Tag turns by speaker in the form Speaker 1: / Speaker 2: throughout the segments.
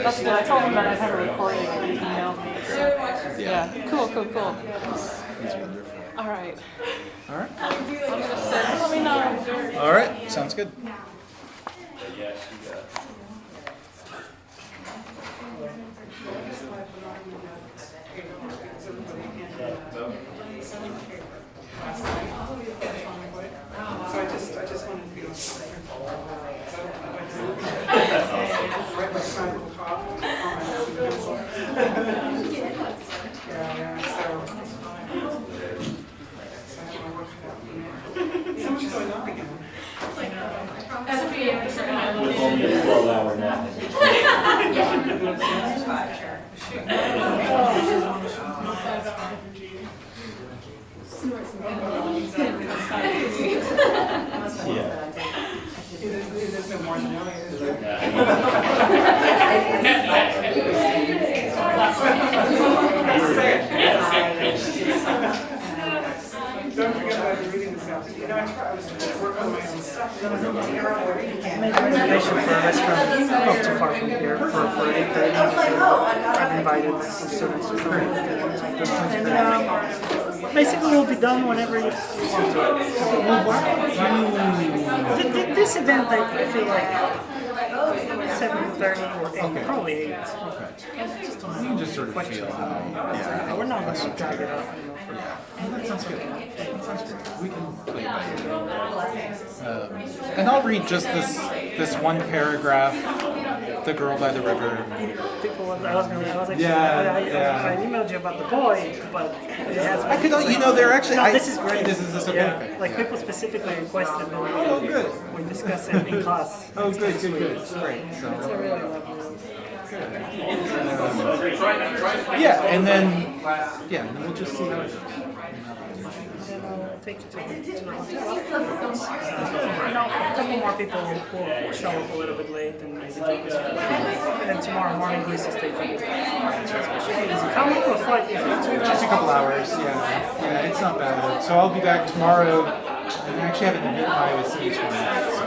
Speaker 1: That's good. I told him that I'd have a recording and he emailed me. So. Yeah. Cool.
Speaker 2: He's wonderful.
Speaker 1: All right.
Speaker 2: All right.
Speaker 1: I'm gonna send. Let me know.
Speaker 2: All right. Sounds good.
Speaker 3: So I just wanted to be on right beside the top. So much going on again.
Speaker 4: It's only a 12-hour nap.
Speaker 3: There's no more than knowing, is there? Don't forget about reading this out. You know, I was working on my own stuff.
Speaker 5: I made a reservation for a restaurant not too far from here for 8:30. I've invited some students to come. And basically we'll be done whenever you want to. This event, I feel like 7:30 or 8, probably 8.
Speaker 2: Okay. You can just sort of feel how. Yeah.
Speaker 5: We're not going to drag it up.
Speaker 2: That sounds good. We can play by ear. And I'll read just this one paragraph. The girl by the river.
Speaker 5: People, I emailed you about the boy, but it has.
Speaker 2: I could, they're actually.
Speaker 5: No, this is great.
Speaker 2: This is okay.
Speaker 5: Yeah, like people specifically requested that
Speaker 2: good.
Speaker 5: we discuss it in class.
Speaker 2: Oh, good. Great. So.
Speaker 5: It's a really lovely.
Speaker 2: Yeah, and then we'll just see how it goes.
Speaker 5: And I'll take you to the hotel. A couple more people will show up a little bit late and maybe join us. And then tomorrow morning we stay for the How long will flight is it?
Speaker 2: Just a couple hours, yeah, it's not bad. So I'll be back tomorrow. And I actually have an event in Iowa City tomorrow.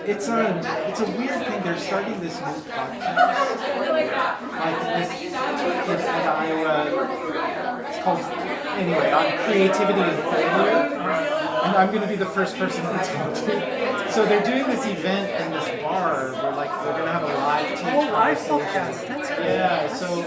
Speaker 2: It's a weird thing. They're starting this new podcast. Like this in Iowa. It's called on creativity and failure. And I'm going to be the first person to talk to. So they're doing this event in this bar where they're going to have a live teach.
Speaker 5: Live podcast. That's good.
Speaker 2: Yeah. So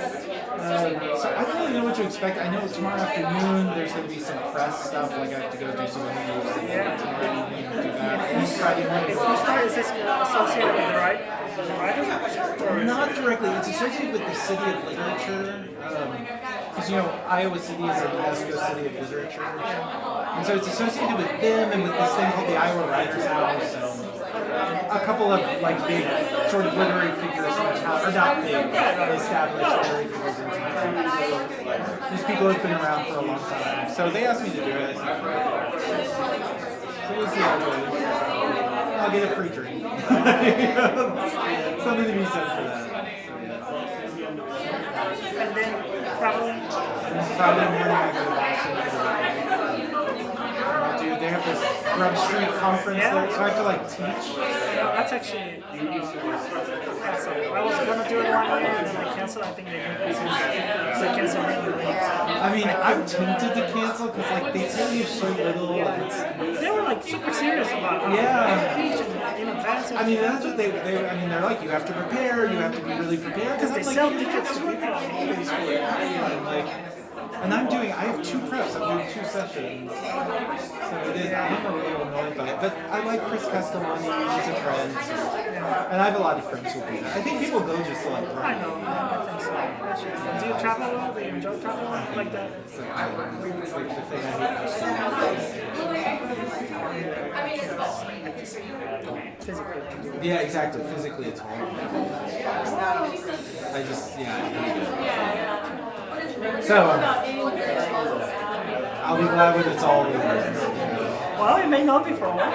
Speaker 2: I don't really know what to expect. I know tomorrow afternoon there's going to be some press stuff. Like I have to go do some interviews.
Speaker 5: Yeah.
Speaker 2: Tomorrow evening do that. And Friday night.
Speaker 5: Is this associated with the writers?
Speaker 2: Not directly. It's associated with the City of Literature. Because Iowa City is a UNESCO City of Literature. And so it's associated with them and with this thing called the Iowa Writers House. A couple of big sort of literary figures from town, or not big, but established literary figures in town. These people have been around for a long time. So they asked me to do it. So we'll see how it goes. I'll get a free drink. Something to be said for that.
Speaker 5: And then Friday
Speaker 2: morning I go to Boston. They have this Grub Street conference there, so I have to teach.
Speaker 5: That's actually awesome. I was gonna do it one year and then I canceled. I think they canceled really late.
Speaker 2: I mean, I'm tempted to cancel because they tell you so little.
Speaker 5: They were super serious about it.
Speaker 2: Yeah.
Speaker 5: In advance.
Speaker 2: I mean, that's what they're like, you have to prepare, you have to be really prepared.
Speaker 5: Because they sell tickets to people.
Speaker 2: And I have 2 preps, I'm doing 2 sessions. So it is, I'm a little annoyed by it. But I like Chris Castellani, he's a friend. And I have a lot of friends who do that. I think people go just to
Speaker 5: I know, I think so. Do you travel well? Do you enjoy traveling like that?
Speaker 2: It's the thing I hate.
Speaker 5: Physically.
Speaker 2: Yeah, exactly. Physically, it's hard. I hate it. So, I'll be glad when it's all over.
Speaker 5: Well, it may not be for a while.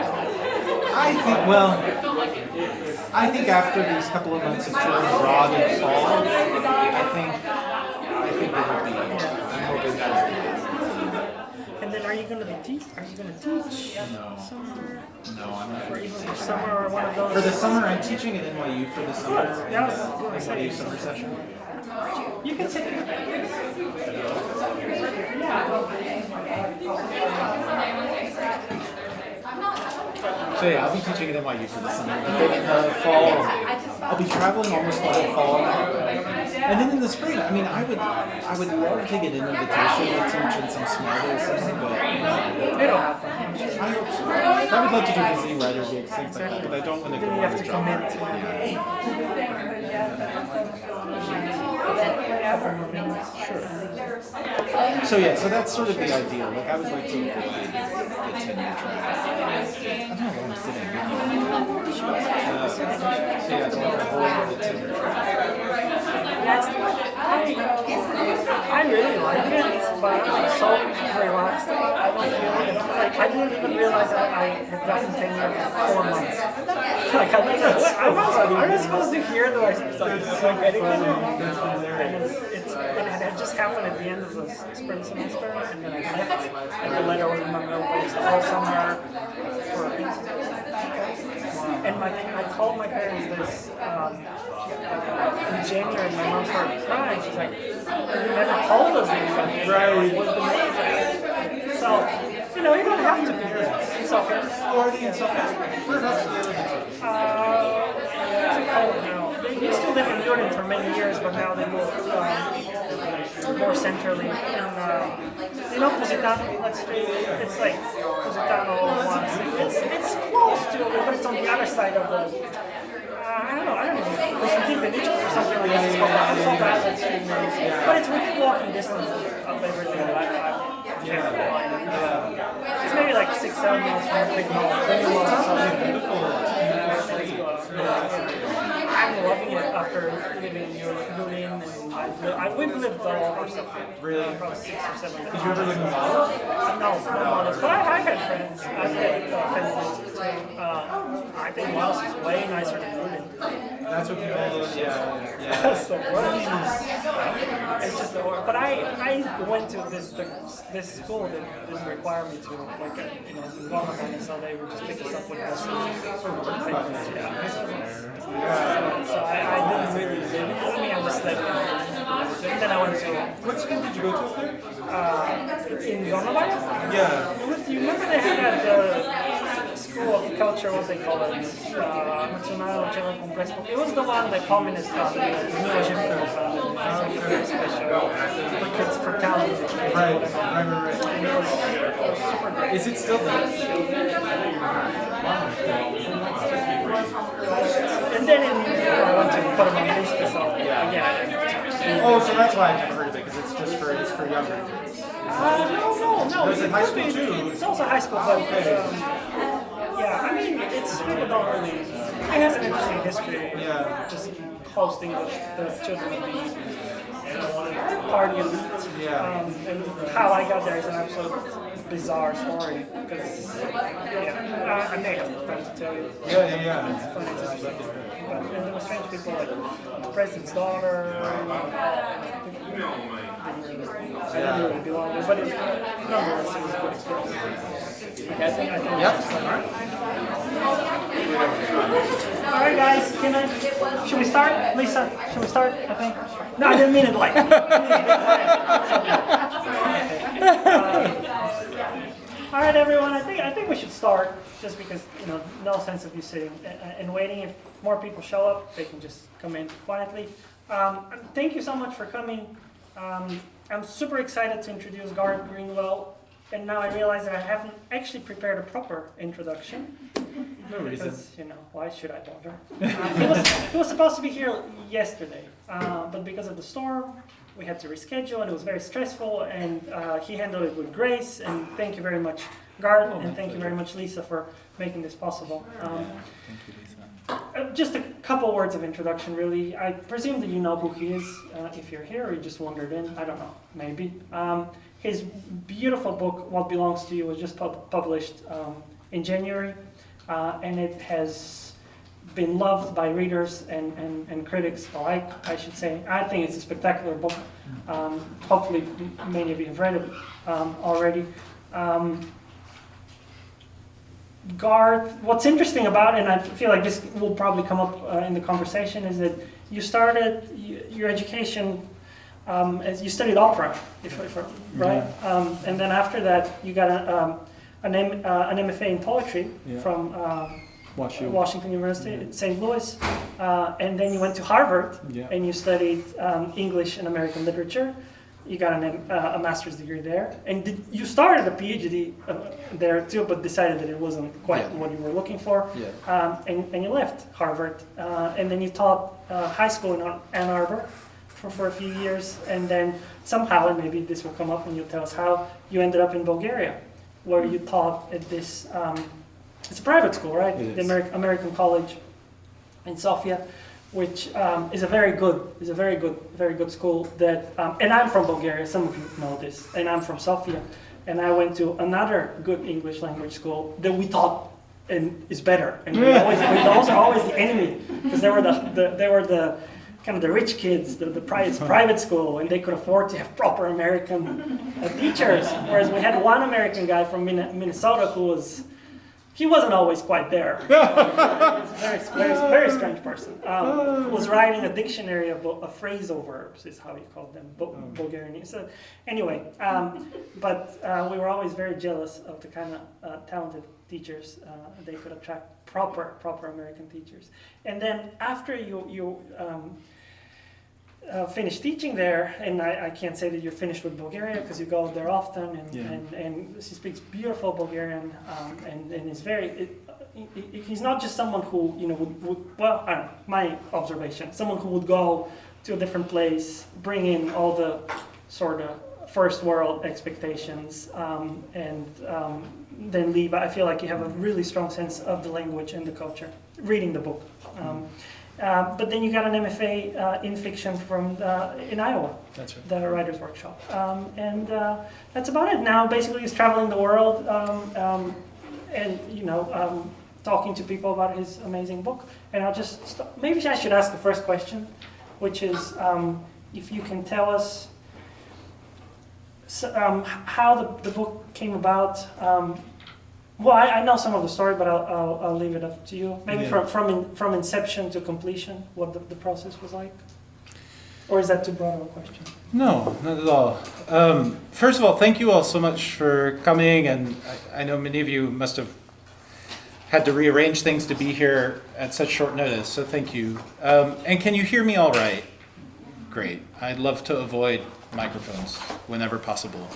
Speaker 2: I think after these couple of months of touring abroad and fall, I think it will be. I'm hoping that.
Speaker 5: And then are you gonna teach? Are you gonna teach?
Speaker 2: No.
Speaker 5: Somewhere?
Speaker 2: No, I'm not.
Speaker 5: Or even for summer or one of those?
Speaker 2: For the summer, I'm teaching at NYU for the summer.
Speaker 5: Yeah, I was gonna say.
Speaker 2: NYU summer session.
Speaker 5: You can sit there.
Speaker 2: So yeah, I'll be teaching at NYU for the summer. But then in the fall, I'll be traveling almost the whole fall. And then in the spring, I mean, I would love to get an invitation to teach in some smaller something, but
Speaker 5: It'll happen.
Speaker 2: I hope so. I would love to do visiting writer gigs, things like that, but I don't want to go
Speaker 5: Then you
Speaker 2: on
Speaker 5: have
Speaker 2: the
Speaker 5: to
Speaker 2: job.
Speaker 5: commit to
Speaker 2: So yeah, so that's sort of the ideal. Like I would like to get tenure track. I don't know where I'm sitting. So yeah, it's like a whole the tenure track.
Speaker 5: I really like it, but I'm so relaxed. I don't feel like I didn't even realize that I had gotten tenure for 4 months. Like I was supposed to hear that I started getting tenure, and it just happened at the end of the spring semester, and then I left, and the letter was in my mailbox all summer for a reason. And I told my parents this in January. My mom started crying. She's like, "You never told us these things." Right. So, you know, you don't have to be in Sofia.
Speaker 2: Already in Sofia?
Speaker 5: They used to live in UNT for many years, but now they moved more centrally. And, you know, Positano, let's say, it's like Positano, it's close to it, but it's on the other side of the, I don't know, Constantine Village or something like that. It's called that. But it's within walking distance of everything that I it's maybe like 6-7 minutes from a big mall. I'm loving it after living in Berlin, and we've lived all over stuff.
Speaker 2: Really?
Speaker 5: About 6 or 7 years.
Speaker 2: Did you ever live in Malta?
Speaker 5: No, but I've had friends. I've had friends too. I think Wales is way nicer than Berlin.
Speaker 2: That's what people, yeah.
Speaker 5: That's the worst. It's just the worst. But I went to this school that didn't require me to, like, government, so they would just pick us up with us. So I didn't really live in Germany. I just lived in and then I went to.
Speaker 2: What school did you go to up there?
Speaker 5: In Greenwell?
Speaker 2: Yeah.
Speaker 5: Do you remember they had the School of Culture, what they call it? Nacional General Complex. It was the one that communists founded, the New Egyptian founded. It's very special for kids, for talent.
Speaker 2: Right.
Speaker 5: And it was super great.
Speaker 2: Is it still there?
Speaker 5: And then I went to put them on this, so again.
Speaker 2: Oh, so that's why I've never heard of it, because it's for younger kids.
Speaker 5: No.
Speaker 2: Is it high school too?
Speaker 5: It's also high school, but yeah, I mean, it's people don't really. It has an interesting history.
Speaker 2: Yeah.
Speaker 5: Just hosting the children of the party elite.
Speaker 2: Yeah.
Speaker 5: And how I got there is an absolute bizarre story because I may have time to tell you.
Speaker 2: Yeah.
Speaker 5: It's funny to see. And there were strange people like the president's daughter. I didn't really belong there, but nonetheless, it was a good experience. I think
Speaker 2: Yep.
Speaker 5: All right, guys, should we start? Lisa, should we start? I think. No, I didn't mean it like. All right, everyone. I think we should start, just because no sense of you sitting and waiting. If more people show up, they can just come in quietly. Thank you so much for coming. I'm super excited to introduce Garth Greenwell, and now I realize that I haven't actually prepared a proper introduction.
Speaker 2: No reason.
Speaker 5: Because, why should I bother? He was supposed to be here yesterday, but because of the storm, we had to reschedule, and it was very stressful, and he handled it with grace, and thank you very much, Garth, and thank you very much, Lisa, for making this possible.
Speaker 2: Thank you, Lisa.
Speaker 5: Just a couple words of introduction, really. I presume that you know who he is, if you're here, or you just wandered in, I don't know, maybe. His beautiful book, What Belongs to You, was just published in January, and it has been loved by readers and critics alike, I should say. I think it's a spectacular book. Hopefully many of you have read it already. Garth, what's interesting about it, and I feel like this will probably come up in the conversation, is that you started your education as you studied opera, right? And then after that, you got an MFA in poetry from Washington University in St. Louis, and then you went to Harvard and you studied English and American literature. You got a master's degree there, and you started a PhD there too, but decided that it wasn't quite what you were looking for, and you left Harvard, and then you taught high school in Ann Arbor for a few years, and then somehow, and maybe this will come up and you'll tell us how, you ended up in Bulgaria, where you taught at this, it's a private school, right? The American College in Sofia, which is a very good school that, and I'm from Bulgaria, some of you know this, and I'm from Sofia, and I went to another good English language school that we thought is better, and those are always the enemy, because they were the kind of the rich kids, the private school, and they could afford to have proper American teachers, whereas we had one American guy from Minnesota who he wasn't always quite there. He was a very strange person. Who was writing a dictionary of phrasal verbs, is how he called them, Bulgarian. So anyway, but we were always very jealous of the kind of talented teachers they could attract, proper American teachers. And then after you finished teaching there, and I can't say that you're finished with Bulgaria because you go there often, and she speaks beautiful Bulgarian, and is he's not just someone who would well, I don't know, my observation, someone who would go to a different place, bring in all the sort of first world expectations, and then leave. I feel like you have a really strong sense of the language and the culture, reading the book. But then you got an MFA in fiction in Iowa. That's right. The Writers' Workshop. And that's about it. Now basically he's traveling the world and talking to people about his amazing book. And I'll just maybe I should ask the first question, which is if you can tell us how the book came about. Well, I know some of the story, but I'll leave it up to you. Maybe from inception to completion, what the process was like? Or is that too broad of a question?
Speaker 2: No, not at all. First of all, thank you all so much for coming, and I know many of you must have had to rearrange things to be here at such short notice, so thank you. And can you hear me all right? Great. I'd love to avoid microphones whenever possible.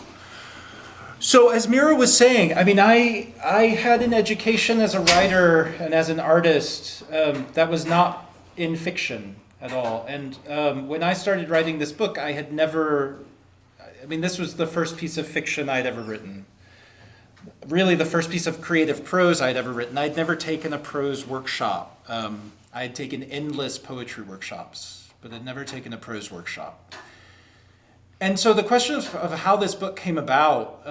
Speaker 2: So as Mira was saying, I mean, I had an education as a writer and as an artist that was not in fiction at all. And when I started writing this book, this was the first piece of fiction I'd ever written. Really the first piece of creative prose I'd ever written. I'd never taken a prose workshop. I had taken endless poetry workshops, but I'd never taken a prose workshop. And so the question of how this book came about,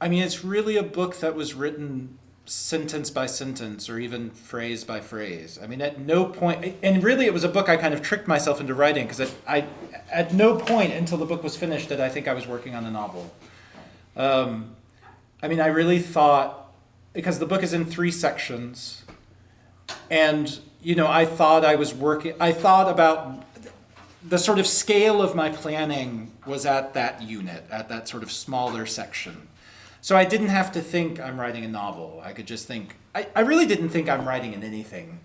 Speaker 2: it's really a book that was written sentence by sentence or even phrase by phrase. I mean, at no point, and really it was a book I kind of tricked myself into writing because at no point until the book was finished did I think I was working on a novel. I really thought, because the book is in 3 sections, and, I thought about the sort of scale of my planning was at that unit, at that sort of smaller section. So I didn't have to think I'm writing a novel. I could just think, I really didn't think I'm writing in anything.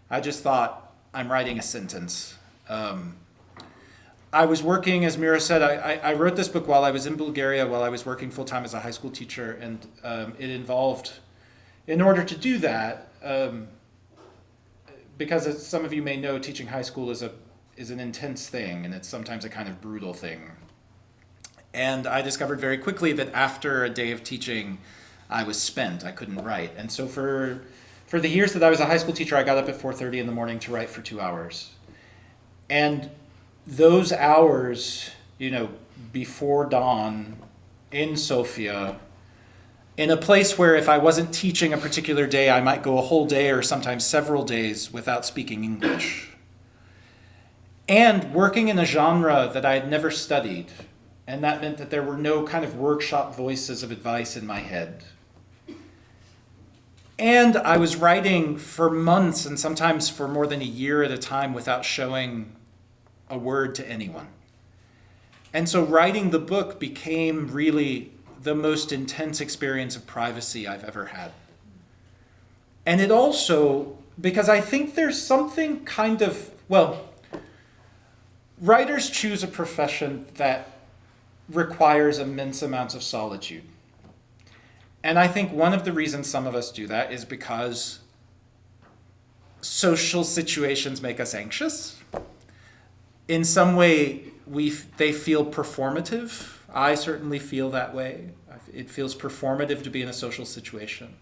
Speaker 2: I just thought I'm writing a sentence. I was working, as Mira said, I wrote this book while I was in Bulgaria, while I was working full-time as a high school teacher, and it involved, in order to do that, because as some of you may know, teaching high school is an intense thing, and it's sometimes a kind of brutal thing. And I discovered very quickly that after a day of teaching, I was spent. I couldn't write. And so for the years that I was a high school teacher, I got up at 4:30 in the morning to write for 2 hours. And those hours, before dawn, in Sofia, in a place where if I wasn't teaching a particular day, I might go a whole day or sometimes several days without speaking English. And working in a genre that I had never studied, And that meant that there were no kind of workshop voices of advice in my head. And I was writing for months and sometimes for more than a year at a time without showing a word to anyone. And so writing the book became really the most intense experience of privacy I've ever had. And it also, because I think there's something kind of, well, writers choose a profession that requires immense amounts of solitude. And I think one of the reasons some of us do that is because social situations make us anxious. In some way, they feel performative. I certainly feel that way. It feels performative to be in a social situation.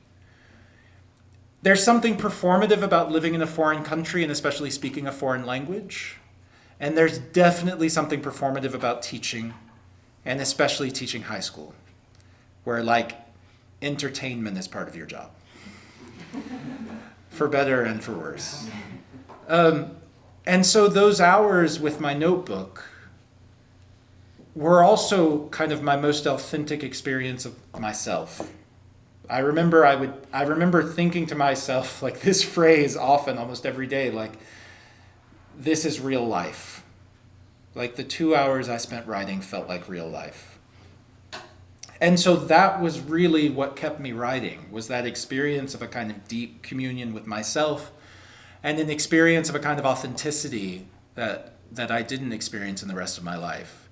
Speaker 2: There's something performative about living in a foreign country and especially speaking a foreign language. And there's definitely something performative about teaching, and especially teaching high school, where like entertainment is part of your job, for better and for worse. And so those hours with my notebook were also kind of my most authentic experience of myself. I remember thinking to myself like this phrase often, almost every day, like, this is real life. Like the 2 hours I spent writing felt like real life. And so that was really what kept me writing, was that experience of a kind of deep communion with myself and an experience of a kind of authenticity that I didn't experience in the rest of my life.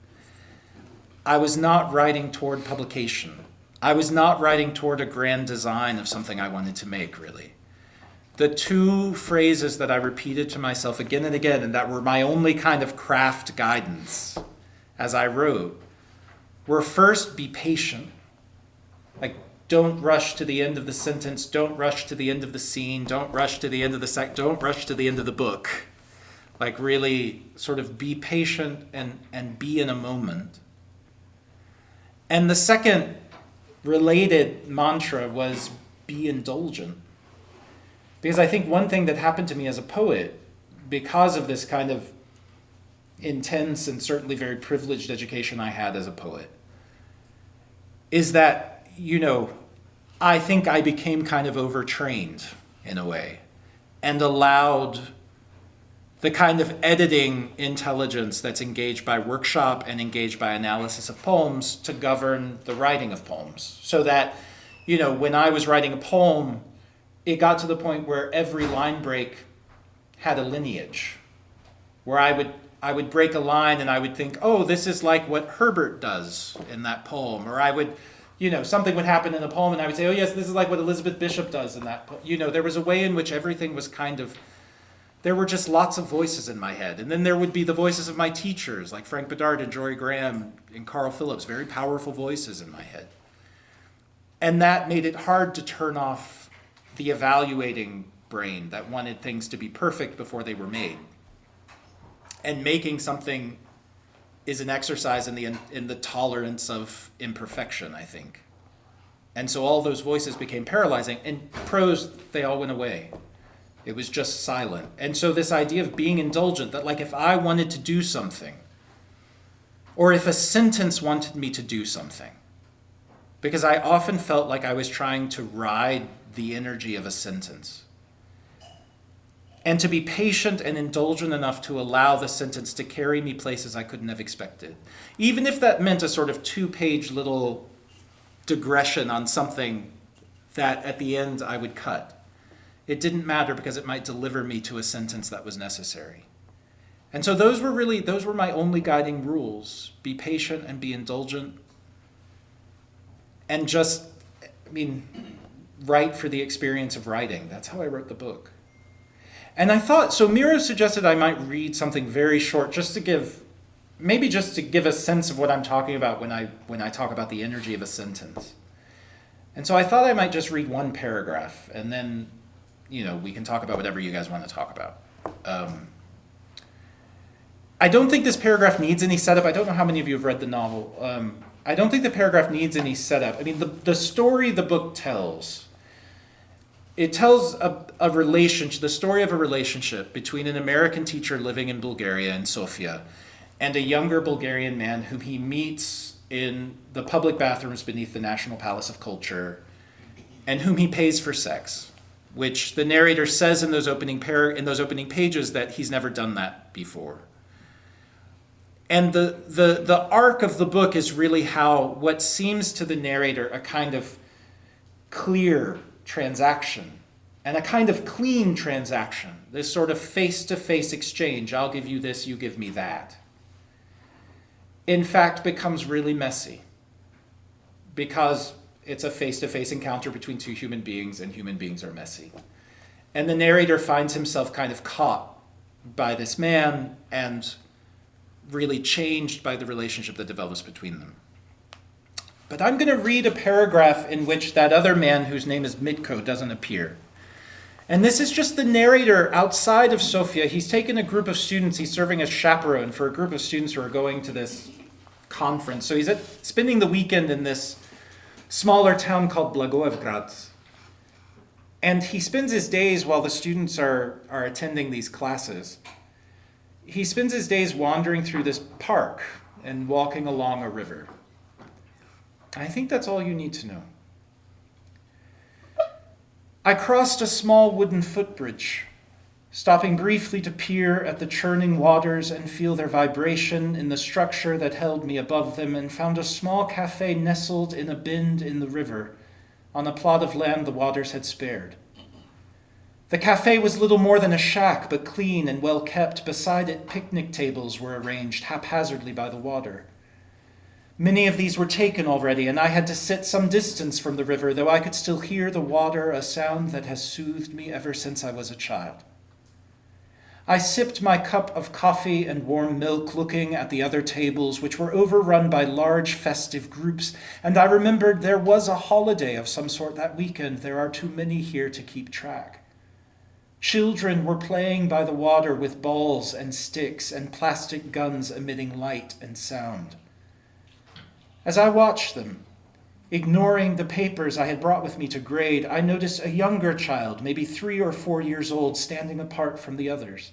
Speaker 2: I was not writing toward publication. I was not writing toward a grand design of something I wanted to make, really. The two phrases that I repeated to myself again and again, and that were my only kind of craft guidance as I wrote, were first, be patient. Like, don't rush to the end of the sentence, don't rush to the end of the scene, don't rush to the end of the don't rush to the end of the book. Like, really sort of be patient and be in a moment. And the second related mantra was be indulgent. Because I think one thing that happened to me as a poet, because of this kind of intense and certainly very privileged education I had as a poet, is that, I think I became kind of overtrained in a way and allowed the kind of editing intelligence that's engaged by workshop and engaged by analysis of poems to govern the writing of poems. So that, when I was writing a poem, it got to the point where every line break had a lineage, where I would break a line and I would think, oh, this is like what Herbert does in that poem. Or I would, something would happen in a poem and I would say, oh yes, this is like what Elizabeth Bishop does in that poem. There was a way in which everything was there were just lots of voices in my head. And then there would be the voices of my teachers, like Frank Bedard and Jory Graham and Carl Phillips, very powerful voices in my head. And that made it hard to turn off the evaluating brain that wanted things to be perfect before they were made. And making something is an exercise in the tolerance of imperfection, I think. And so all those voices became paralyzing. In prose, they all went away. It was just silent. And so this idea of being indulgent, that like if I wanted to do something, or if a sentence wanted me to do something, because I often felt like I was trying to ride the energy of a sentence. And to be patient and indulgent enough to allow the sentence to carry me places I couldn't have expected. Even if that meant a sort of 2-page little digression on something that at the end I would cut. It didn't matter because it might deliver me to a sentence that was necessary. And so those were my only guiding rules. Be patient and be indulgent. And just, write for the experience of writing. That's how I wrote the book. And I thought, so Miro suggested I might read something very short just to give a sense of what I'm talking about when I talk about the energy of a sentence. And so I thought I might just read one paragraph and then, we can talk about whatever you guys want to talk about. I don't think this paragraph needs any setup. I don't know how many of you have read the novel. I don't think the paragraph needs any setup. The story the book tells, it tells a relationship, the story of a relationship between an American teacher living in Bulgaria and Sofia and a younger Bulgarian man whom he meets in the public bathrooms beneath the National Palace of Culture, and whom he pays for sex, which the narrator says in those opening pages that he's never done that before. And the arc of the book is really how what seems to the narrator a kind of clear transaction and a kind of clean transaction, this sort of face-to-face exchange, I'll give you this, you give me that, in fact becomes really messy because it's a face-to-face encounter between two human beings, and human beings are messy. And the narrator finds himself kind of caught by this man and really changed by the relationship that develops between them. But I'm going to read a paragraph in which that other man, whose name is Mitko, doesn't appear. And this is just the narrator outside of Sofia. He's taken a group of students, he's serving as chaperone for a group of students who are going to this conference. So he's spending the weekend in this smaller town called Blagoevgrad. And he spends his days while the students are attending these classes. He spends his days wandering through this park and walking along a river. I think that's all you need to know. I crossed a small wooden footbridge, stopping briefly to peer at the churning waters and feel their vibration in the structure that held me above them, and found a small cafe nestled in a bend in the river, on a plot of land the waters had spared. The cafe was little more than a shack, but clean and well kept. Beside it, picnic tables were arranged haphazardly by the water. Many of these were taken already, and I had to sit some distance from the river, though I could still hear the water, a sound that has soothed me ever since I was a child. I sipped my cup of coffee and warm milk, looking at the other tables, which were overrun by large festive groups, and I remembered there was a holiday of some sort that weekend. There are too many here to keep track. Children were playing by the water with balls and sticks and plastic guns emitting light and sound. As I watched them, ignoring the papers I had brought with me to grade, I noticed a younger child, maybe 3 or 4 years old, standing apart from the others.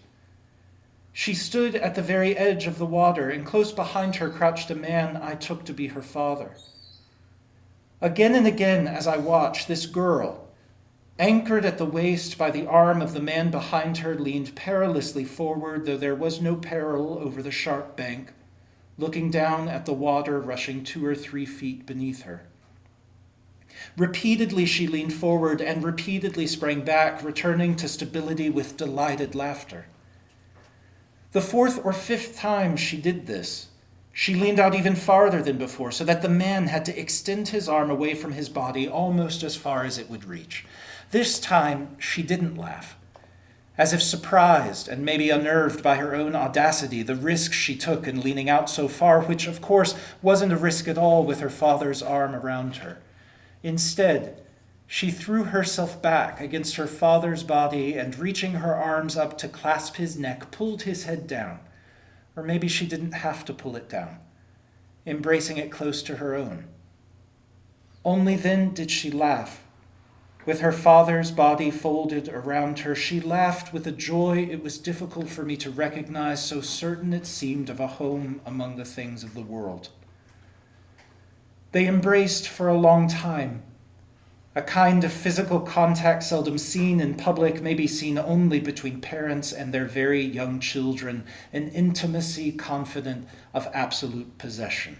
Speaker 2: She stood at the very edge of the water, and close behind her crouched a man I took to be her father. Again and again, as I watched, this girl, anchored at the waist by the arm of the man behind her, leaned perilously forward, though there was no peril, over the sharp bank, looking down at the water rushing 2 or 3 feet beneath her. Repeatedly she leaned forward and repeatedly sprang back, returning to stability with delighted laughter. The 4th or 5th time she did this, she leaned out even farther than before, so that the man had to extend his arm away from his body almost as far as it would reach. This time she didn't laugh, as if surprised and maybe unnerved by her own audacity, the risk she took in leaning out so far, which of course wasn't a risk at all with her father's arm around her. Instead, she threw herself back against her father's body and, reaching her arms up to clasp his neck, pulled his head down. Or maybe she didn't have to pull it down, embracing it close to her own. Only then did she laugh. With her father's body folded around her, she laughed with a joy it was difficult for me to recognize, so certain it seemed of a home among the things of the world. They embraced for a long time, a kind of physical contact seldom seen in public, maybe seen only between parents and their very young children, an intimacy confident of absolute possession.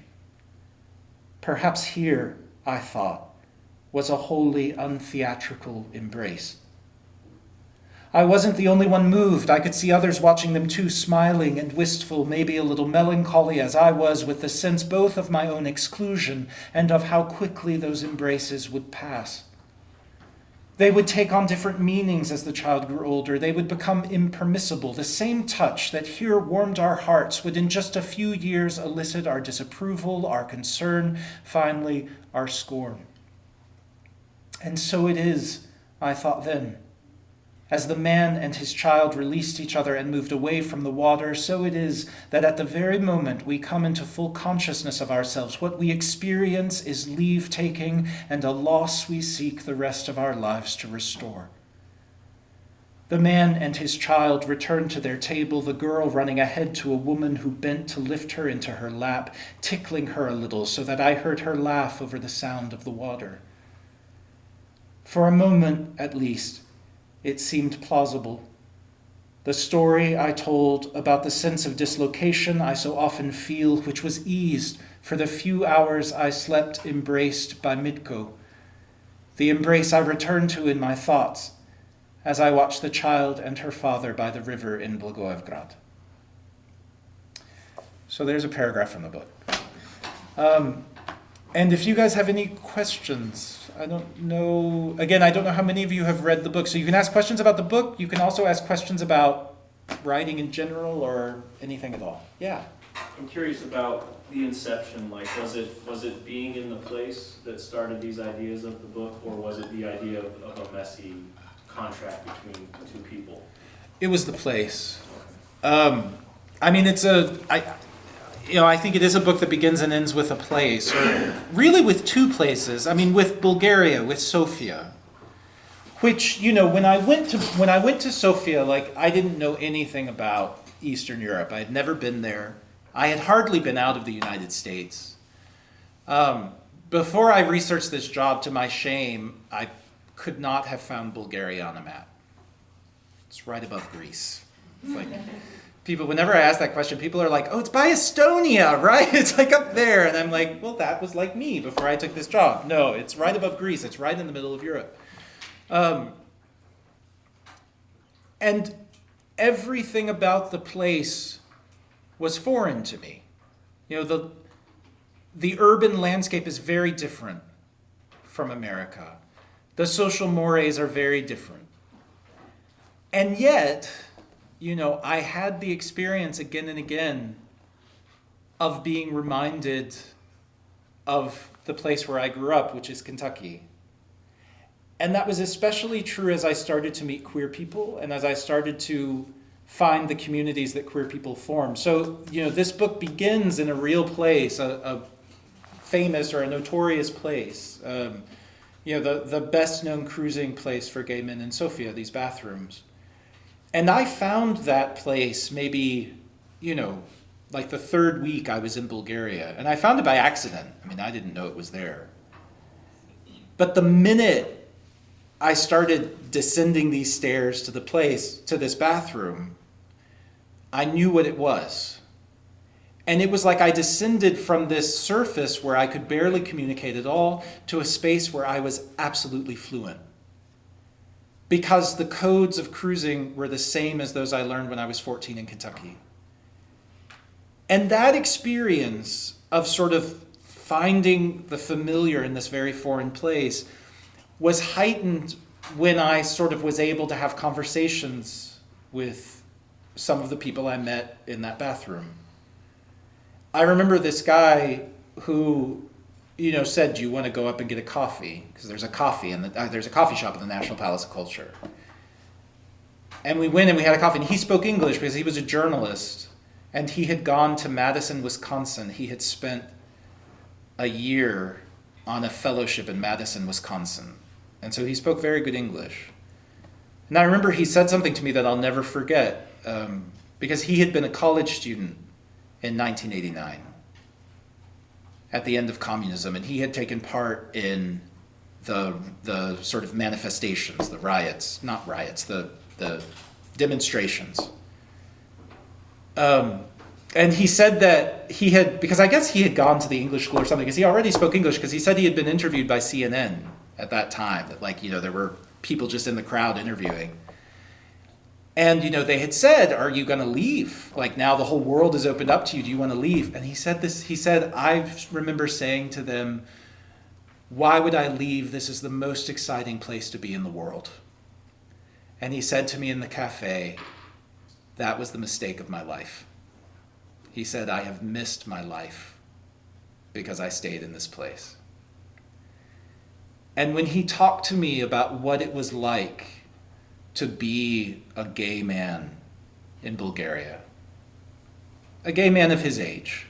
Speaker 2: Perhaps here, I thought, was a wholly untheatrical embrace. I wasn't the only one moved. I could see others watching them too, smiling and wistful, maybe a little melancholy as I was, with the sense both of my own exclusion and of how quickly those embraces would pass. They would take on different meanings as the child grew older. They would become impermissible. The same touch that here warmed our hearts would in just a few years elicit our disapproval, our concern, finally our scorn. And so it is, I thought then. As the man and his child released each other and moved away from the water, so it is that at the very moment we come into full consciousness of ourselves, what we experience is leave-taking and a loss we seek the rest of our lives to restore. The man and his child returned to their table, the girl running ahead to a woman who bent to lift her into her lap, tickling her a little so that I heard her laugh over the sound of the water. For a moment, at least, it seemed plausible. The story I told about the sense of dislocation I so often feel, which was eased for the few hours I slept embraced by Mitko, the embrace I returned to in my thoughts as I watched the child and her father by the river in Blagoevgrad. So there's a paragraph from the book. And if you guys have any questions, I don't know how many of you have read the book. So you can ask questions about the book. You can also ask questions about writing in general or anything at all. Yeah.
Speaker 4: I'm curious about the inception. Like, was it being in the place that started these ideas of the book, or was it the idea of a messy contract between two people?
Speaker 2: It was the place. I mean, I think it is a book that begins and ends with a place, or really with two places. I mean, with Bulgaria, with Sofia, which, when I went to Sofia, like, I didn't know anything about Eastern Europe. I had never been there. I had hardly been out of the United States. Before I researched this job, to my shame, I could not have found Bulgaria on a map. It's right above Greece. It's like, whenever I ask that question, people are like, oh, it's by Estonia, right? It's like up there. And I'm like, well, that was like me before I took this job. No, it's right above Greece. It's right in the middle of Europe. And everything about the place was foreign to me. The urban landscape is very different from America. The social mores are very different. And yet, I had the experience again and again of being reminded of the place where I grew up, which is Kentucky. And that was especially true as I started to meet queer people and as I started to find the communities that queer people form. So, this book begins in a real place, a famous or a notorious place. The best known cruising place for gay men in Sofia, these bathrooms. And I found that place maybe, like the third week I was in Bulgaria. And I found it by accident. I mean, I didn't know it was there. But the minute I started descending these stairs to this bathroom, I knew what it was. And it was like I descended from this surface where I could barely communicate at all to a space where I was absolutely fluent. Because the codes of cruising were the same as those I learned when I was 14 in Kentucky. And that experience of sort of finding the familiar in this very foreign place was heightened when I sort of was able to have conversations with some of the people I met in that bathroom. I remember this guy who, said, do you want to go up and get a coffee? Because there's a coffee shop in the National Palace of Culture. And we went and we had a coffee, and he spoke English because he was a journalist, and he had gone to Madison, Wisconsin. He had spent a year on a fellowship in Madison, Wisconsin. And so he spoke very good English. And I remember he said something to me that I'll never forget, because he had been a college student in 1989 at the end of communism, and he had taken part in the sort of manifestations, the riots, not riots, the demonstrations. And he said that he had, because I guess he had gone to the English school or something, because he already spoke English, because he said he had been interviewed by CNN at that time, that there were people just in the crowd interviewing. And, they had said, are you going to leave? Like, now the whole world is opened up to you. Do you want to leave? And he said, I remember saying to them, why would I leave? This is the most exciting place to be in the world. And he said to me in the cafe, that was the mistake of my life. He said, I have missed my life because I stayed in this place. And when he talked to me about what it was like to be a gay man in Bulgaria, a gay man of his age,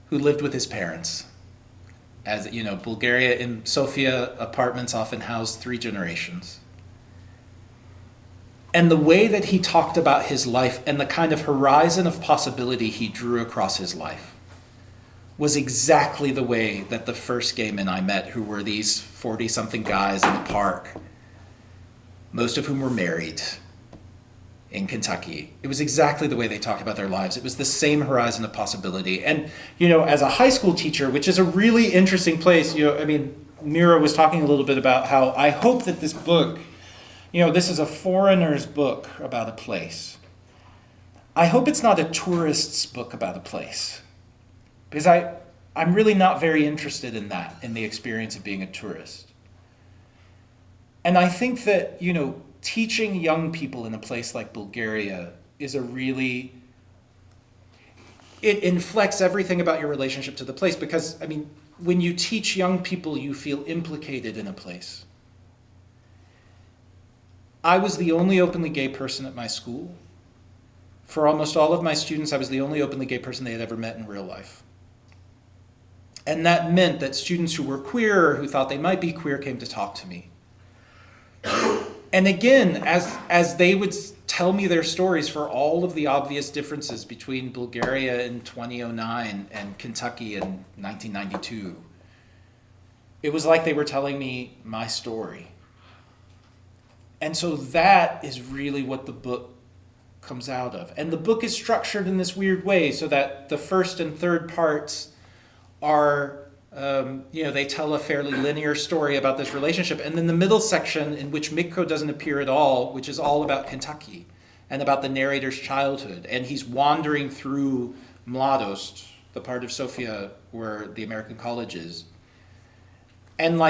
Speaker 2: who lived with his parents. As Bulgaria, in Sofia, apartments often house 3 generations. And the way that he talked about his life and the kind of horizon of possibility he drew across his life was exactly the way that the first gay men I met, who were these 40-something guys in the park, most of whom were married in Kentucky. It was exactly the way they talked about their lives. It was the same horizon of possibility. And, as a high school teacher, which is a really interesting place, Mira was talking a little bit about how I hope that this book, this is a foreigner's book about a place. I hope it's not a tourist's book about a place. Because I'm really not very interested in that, in the experience of being a tourist. And I think that, teaching young people in a place like Bulgaria is it inflects everything about your relationship to the place. Because, when you teach young people, you feel implicated in a place. I was the only openly gay person at my school. For almost all of my students, I was the only openly gay person they had ever met in real life. And that meant that students who were queer or who thought they might be queer came to talk to me. And again, as they would tell me their stories for all of the obvious differences between Bulgaria in 2009 and Kentucky in 1992, it was like they were telling me my story. And so that is really what the book comes out of. And the book is structured in this weird way so that the first and third parts are, they tell a fairly linear story about this relationship. And then the middle section, in which Mikko doesn't appear at all, which is all about Kentucky and about the narrator's childhood. And he's wandering through Mladost, the part of Sofia where the American college is, and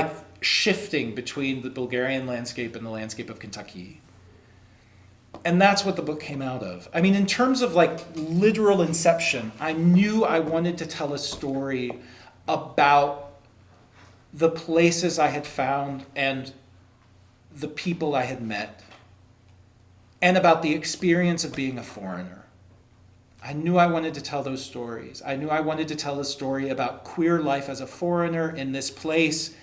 Speaker 2: shifting between the Bulgarian landscape and the landscape of Kentucky. And that's what the book came out of. In terms of literal inception, I knew I wanted to tell a story about the places I had found and the people I had met, and about the experience of being a foreigner. I knew I wanted to tell those stories. I knew I wanted to tell a story about queer life as a foreigner in this place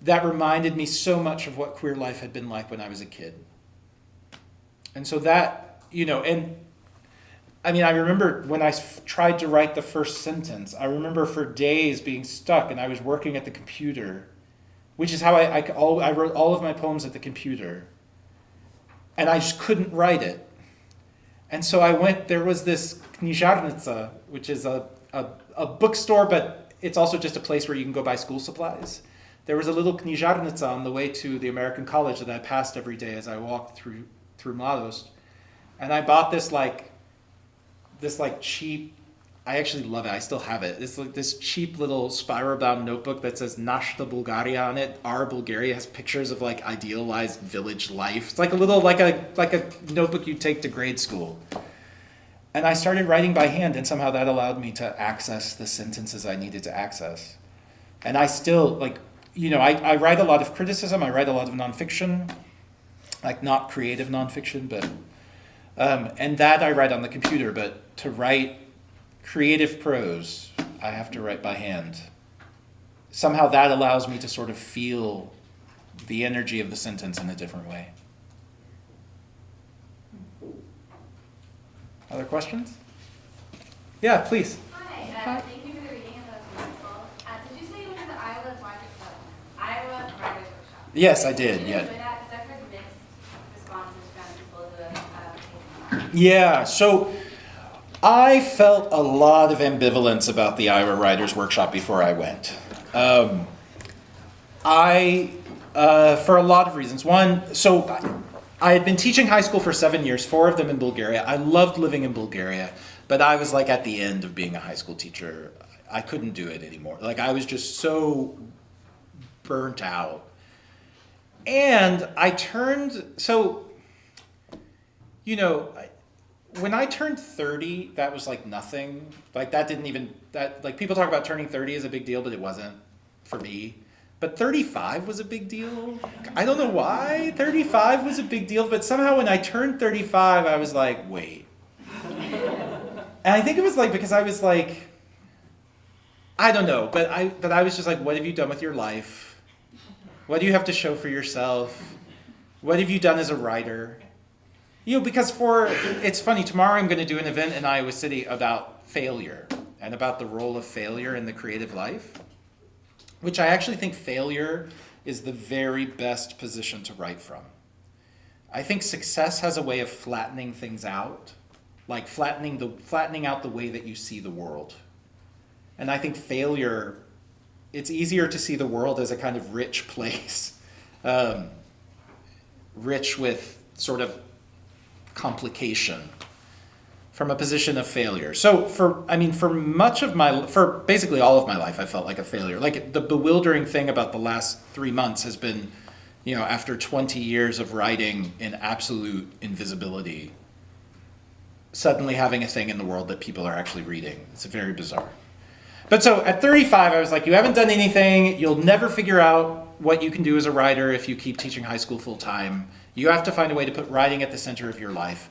Speaker 2: that reminded me so much of what queer life had been like when I was a kid. And so that, I remember when I tried to write the first sentence, I remember for days being stuck, and I was working at the computer, which is how I wrote all of my poems at the computer. And I just couldn't write it. And so there was this knižarnica, which is a bookstore, but it's also just a place where you can go buy school supplies. There was a little knižarnica on the way to the American college that I passed every day as I walked through Mladost. And I bought this cheap, I actually love it, I still have it. It's this cheap little spiral-bound notebook that says Nashta Bulgaria on it. Our Bulgaria has pictures of idealized village life. It's a notebook you take to grade school. And I started writing by hand, and somehow that allowed me to access the sentences I needed to access. And I still, I write a lot of criticism, I write a lot of nonfiction, not creative nonfiction, but and that I write on the computer, but to write creative prose, I have to write by hand. Somehow that allows me to sort of feel the energy of the sentence in a different way. Other questions? Yeah, please.
Speaker 6: Hi, thank you for the reading. That was wonderful. Did you say you went to the Iowa Writers Workshop?
Speaker 2: Yes, I did,
Speaker 6: Did
Speaker 2: yeah.
Speaker 6: you enjoy that? Because I've heard mixed responses from people who have taken
Speaker 2: Yeah, so I felt a lot of ambivalence about the Iowa Writers Workshop before I went. For a lot of reasons. One, so I had been teaching high school for 7 years, 4 of them in Bulgaria. I loved living in Bulgaria, but I was at the end of being a high school teacher. I couldn't do it anymore. I was just so burnt out. And when I turned 30, that was nothing. People talk about turning 30 as a big deal, but it wasn't for me. But 35 was a big deal. I don't know why 35 was a big deal, but somehow when I turned 35, I was wait. And I think it was because I was I don't know, but I was just what have you done with your life? What do you have to show for yourself? What have you done as a writer? Because it's funny, tomorrow I'm going to do an event in Iowa City about failure and about the role of failure in the creative life, which I actually think failure is the very best position to write from. I think success has a way of flattening things out, like flattening out the way that you see the world. And I think failure, it's easier to see the world as a kind of rich place, rich with sort of complication from a position of failure. So for basically all of my life, I felt like a failure. Like the bewildering thing about the last 3 months has been, after 20 years of writing in absolute invisibility, suddenly having a thing in the world that people are actually reading. It's very bizarre. But so at 35, I was like, you haven't done anything. You'll never figure out what you can do as a writer if you keep teaching high school full time. You have to find a way to put writing at the center of your life.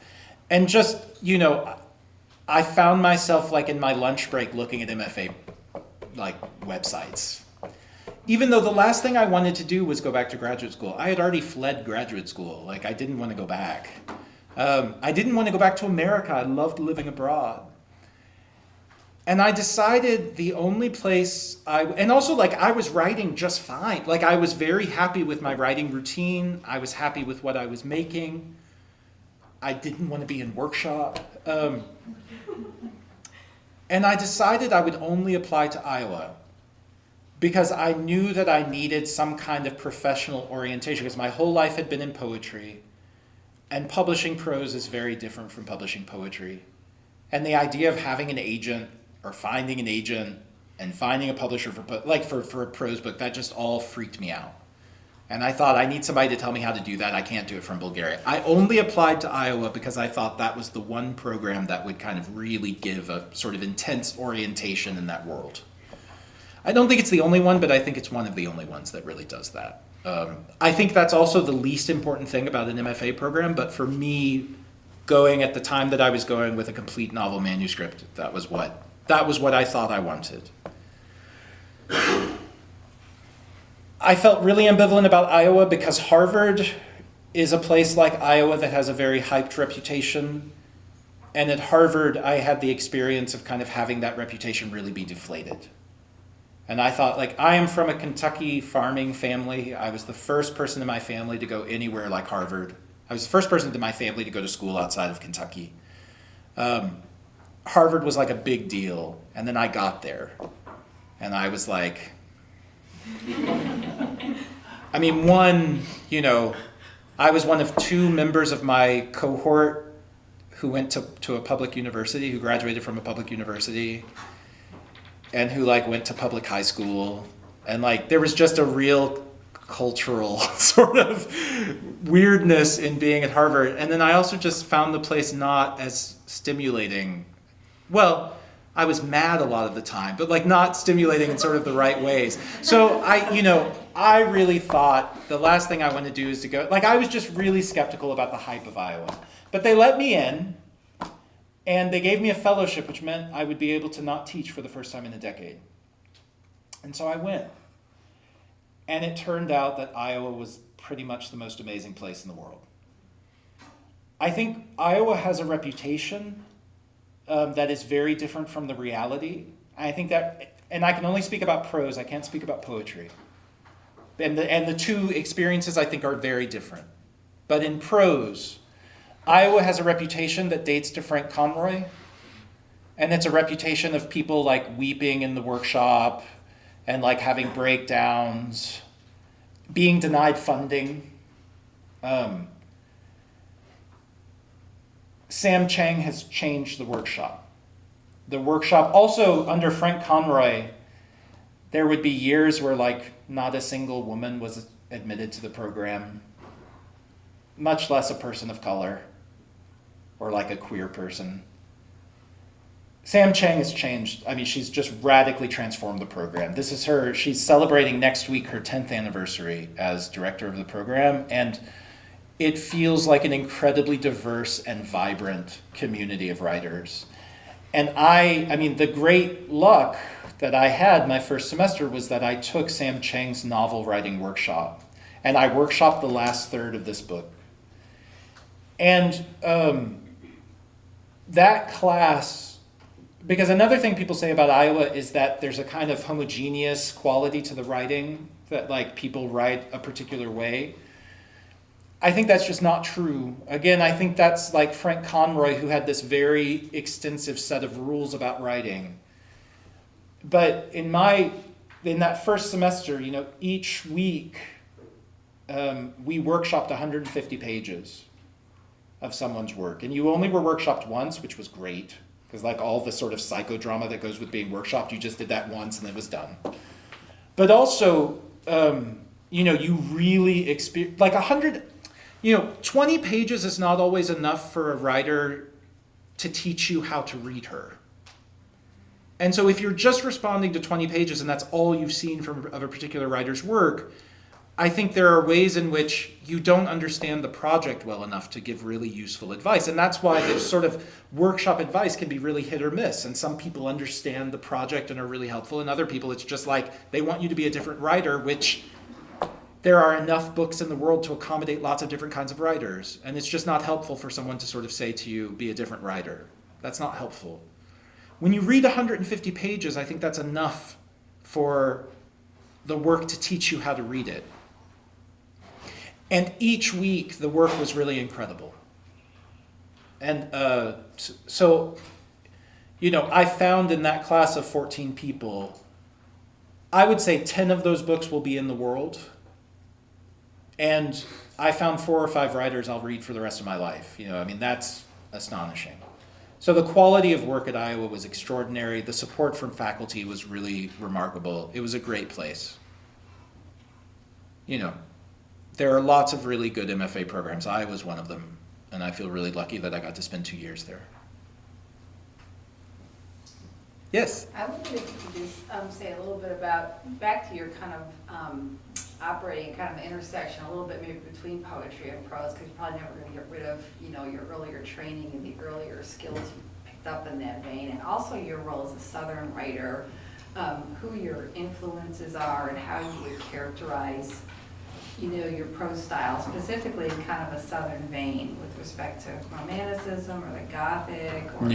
Speaker 2: And just, I found myself like in my lunch break looking at MFA websites. Even though the last thing I wanted to do was go back to graduate school. I had already fled graduate school. I didn't want to go back. I didn't want to go back to America. I loved living abroad. And I decided the only place I was writing just fine. I was very happy with my writing routine. I was happy with what I was making. I didn't want to be in workshop. And I decided I would only apply to Iowa because I knew that I needed some kind of professional orientation because my whole life had been in poetry. And publishing prose is very different from publishing poetry. And the idea of having an agent or finding an agent and finding a publisher for a prose book, that just all freaked me out. And I thought, I need somebody to tell me how to do that. I can't do it from Bulgaria. I only applied to Iowa because I thought that was the one program that would kind of really give a sort of intense orientation in that world. I don't think it's the only one, but I think it's one of the only ones that really does that. I think that's also the least important thing about an MFA program, but for me, going at the time that I was going with a complete novel manuscript, that was what I thought I wanted. I felt really ambivalent about Iowa because Harvard is a place like Iowa that has a very hyped reputation. And at Harvard, I had the experience of kind of having that reputation really be deflated. And I thought, I am from a Kentucky farming family. I was the first person in my family to go anywhere like Harvard. I was the first person in my family to go to school outside of Kentucky. Harvard was like a big deal. And then I got there. And I was like, I was one of 2 members of my cohort who went to a public university, who graduated from a public university, and who went to public high school. And there was just a real cultural sort of weirdness in being at Harvard. And then I also just found the place not as stimulating. Well, I was mad a lot of the time, but not stimulating in sort of the right ways. So I really thought the last thing I want to do is to go, I was just really skeptical about the hype of Iowa. But they let me in, and they gave me a fellowship, which meant I would be able to not teach for the first time in a decade. And so I went. And it turned out that Iowa was pretty much the most amazing place in the world. I think Iowa has a reputation that is very different from the reality. I think that, and I can only speak about prose, I can't speak about poetry. And the 2 experiences I think are very different. But in prose, Iowa has a reputation that dates to Frank Conroy, and it's a reputation of people weeping in the workshop and having breakdowns, being denied funding. Sam Chang has changed the workshop. The workshop, also under Frank Conroy, there would be years where not a single woman was admitted to the program, much less a person of color or a queer person. Sam Chang has changed. She's just radically transformed the program. This is she's celebrating next week her 10th anniversary as director of the program, and it feels like an incredibly diverse and vibrant community of writers. And the great luck that I had my first semester was that I took Sam Chang's novel writing workshop, and I workshopped the last third of this book. And that class, because another thing people say about Iowa is that there's a kind of homogeneous quality to the writing, that like people write a particular way. I think that's just not true. Again, I think that's like Frank Conroy, who had this very extensive set of rules about writing. But in that first semester, each week we workshopped 150 pages of someone's work. And you only were workshopped once, which was great, because like all the sort of psychodrama that goes with being workshopped, you just did that once and it was done. But also, you really experience, like 20 pages is not always enough for a writer to teach you how to read her. And so if you're just responding to 20 pages and that's all you've seen of a particular writer's work, I think there are ways in which you don't understand the project well enough to give really useful advice. And that's why this sort of workshop advice can be really hit or miss. And some people understand the project and are really helpful, and other people it's just like they want you to be a different writer, which there are enough books in the world to accommodate lots of different kinds of writers. And it's just not helpful for someone to sort of say to you, be a different writer. That's not helpful. When you read 150 pages, I think that's enough for the work to teach you how to read it. And each week, the work was really incredible. And so, I found in that class of 14 people, I would say 10 of those books will be in the world. And I found 4 or 5 writers I'll read for the rest of my life. That's astonishing. So the quality of work at Iowa was extraordinary. The support from faculty was really remarkable. It was a great place. There are lots of really good MFA programs. I was one of them, and I feel really lucky that I got to spend 2 years there. Yes?
Speaker 7: I wondered if you could just say a little bit about, back to your kind of operating kind of intersection, a little bit maybe between poetry and prose, because you're probably never going to get rid of, your earlier training and the earlier skills you picked up in that vein, and also your role as a Southern writer, who your influences are and how you would characterize your prose style, specifically in kind of a Southern vein with respect to Romanticism or the Gothic, or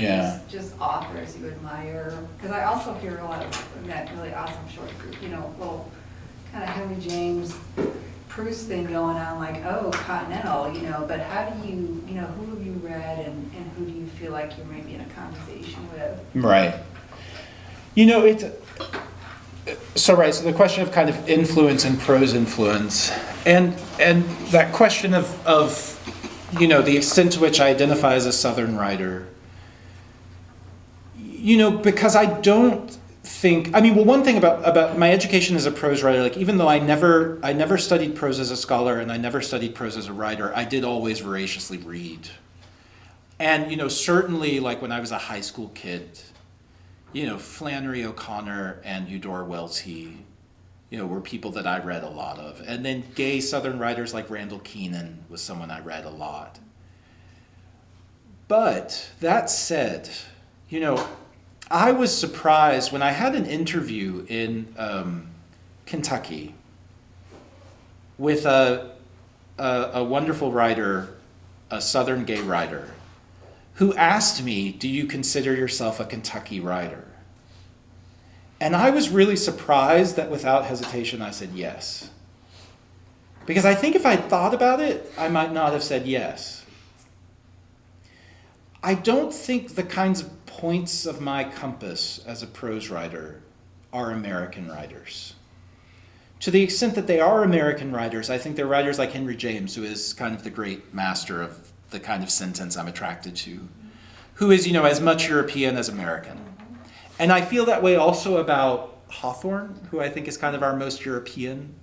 Speaker 7: just authors you admire. Because I also hear a lot of that really awesome short group, little kind of Henry James Proust thing going on, like, oh, Continental, but how do you, who have you read and who do you feel like you're maybe in a conversation with?
Speaker 2: Right. So the question of kind of influence and prose influence, and that question of the extent to which I identify as a Southern writer, because I don't think, one thing about my education as a prose writer, like even though I never studied prose as a scholar and I never studied prose as a writer, I did always voraciously read. And certainly like when I was a high school kid, Flannery O'Connor and Eudore Welty, were people that I read a lot of. And then gay Southern writers like Randall Keenan was someone I read a lot. But that said, I was surprised when I had an interview in Kentucky with a wonderful writer, a Southern gay writer, who asked me, do you consider yourself a Kentucky writer? And I was really surprised that without hesitation I said yes. Because I think if I thought about it, I might not have said yes. I don't think the kinds of points of my compass as a prose writer are American writers. To the extent that they are American writers, I think they're writers like Henry James, who is kind of the great master of the kind of sentence I'm attracted to, who is, as much European as American. And I feel that way also about Hawthorne, who I think is kind of our most European,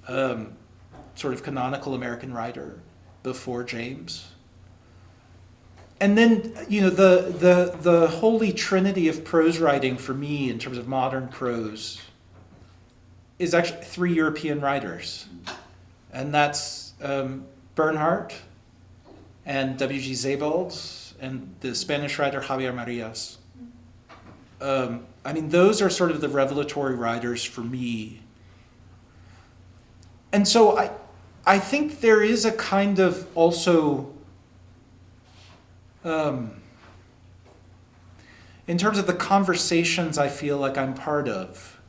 Speaker 2: sort of canonical American writer before James. And then, the holy trinity of prose writing for me in terms of modern prose is actually 3 European writers. And that's Bernhardt, and W.G. Sebald, and the Spanish writer Javier Marias. Those are sort of the revelatory writers for me. And so I think there is a kind of also in terms of the conversations I feel like I'm part of,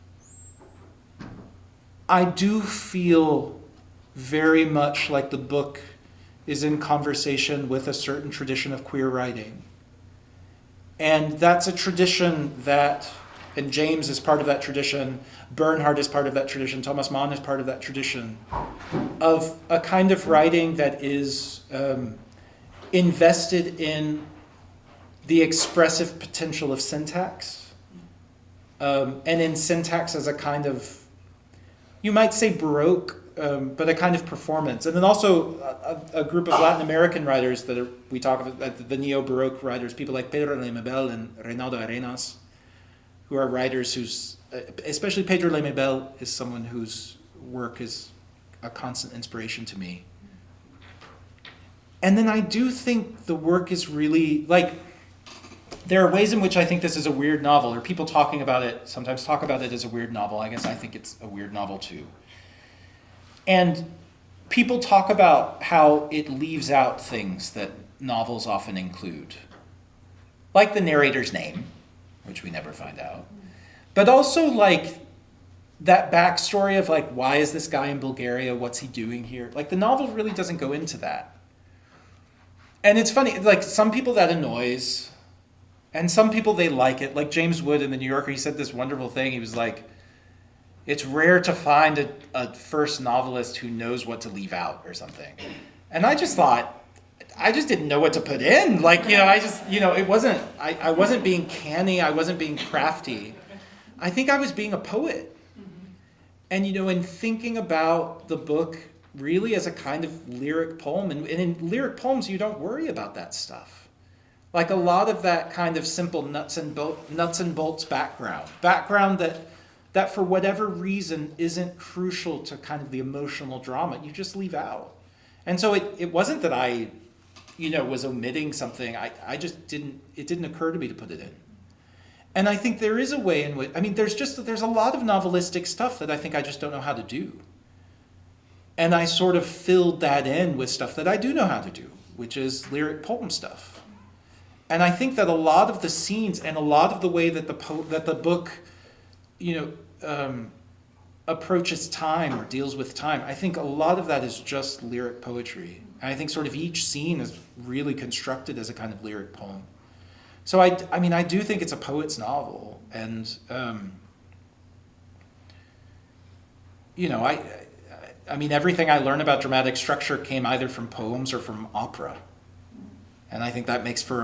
Speaker 2: I do feel very much like the book is in conversation with a certain tradition of queer writing. And that's a tradition that, and James is part of that tradition, Bernhard is part of that tradition, Thomas Mann is part of that tradition, of a kind of writing that is invested in the expressive potential of syntax, and in syntax as a kind of, you might say Baroque, but a kind of performance. And then also a group of Latin American writers that we talk about, the neo-Baroque writers, people like Pedro Lemebel and Reinaldo Arenas, who are writers whose, especially Pedro Lemebel is someone whose work is a constant inspiration to me. And then I do think the work is really, like, there are ways in which I think this is a weird novel, or people talking about it sometimes talk about it as a weird novel. I guess I think it's a weird novel too. And people talk about how it leaves out things that novels often include, like the narrator's name, which we never find out, but also like that backstory of like, why is this guy in Bulgaria? What's he doing here? Like the novel really doesn't go into that. And it's funny, like some people that annoys, and some people they like it. Like James Wood in the New Yorker, he said this wonderful thing. He was like, it's rare to find a first novelist who knows what to leave out or something. And I just thought, I just didn't know what to put in. Like, it wasn't, I wasn't being canny, I wasn't being crafty. I think I was being a poet. And, in thinking about the book really as a kind of lyric poem, and in lyric poems, you don't worry about that stuff. Like a lot of that kind of simple nuts and bolts background that for whatever reason isn't crucial to kind of the emotional drama, you just leave out. And so it wasn't that I, was omitting something. I just it didn't occur to me to put it in. And I think there is a way in which, there's a lot of novelistic stuff that I think I just don't know how to do. And I sort of filled that in with stuff that I do know how to do, which is lyric poem stuff. And I think that a lot of the scenes and a lot of the way that the book, approaches time or deals with time, I think a lot of that is just lyric poetry. And I think sort of each scene is really constructed as a kind of lyric poem. So I do think it's a poet's novel. And, everything I learn about dramatic structure came either from poems or from opera. And I think that makes for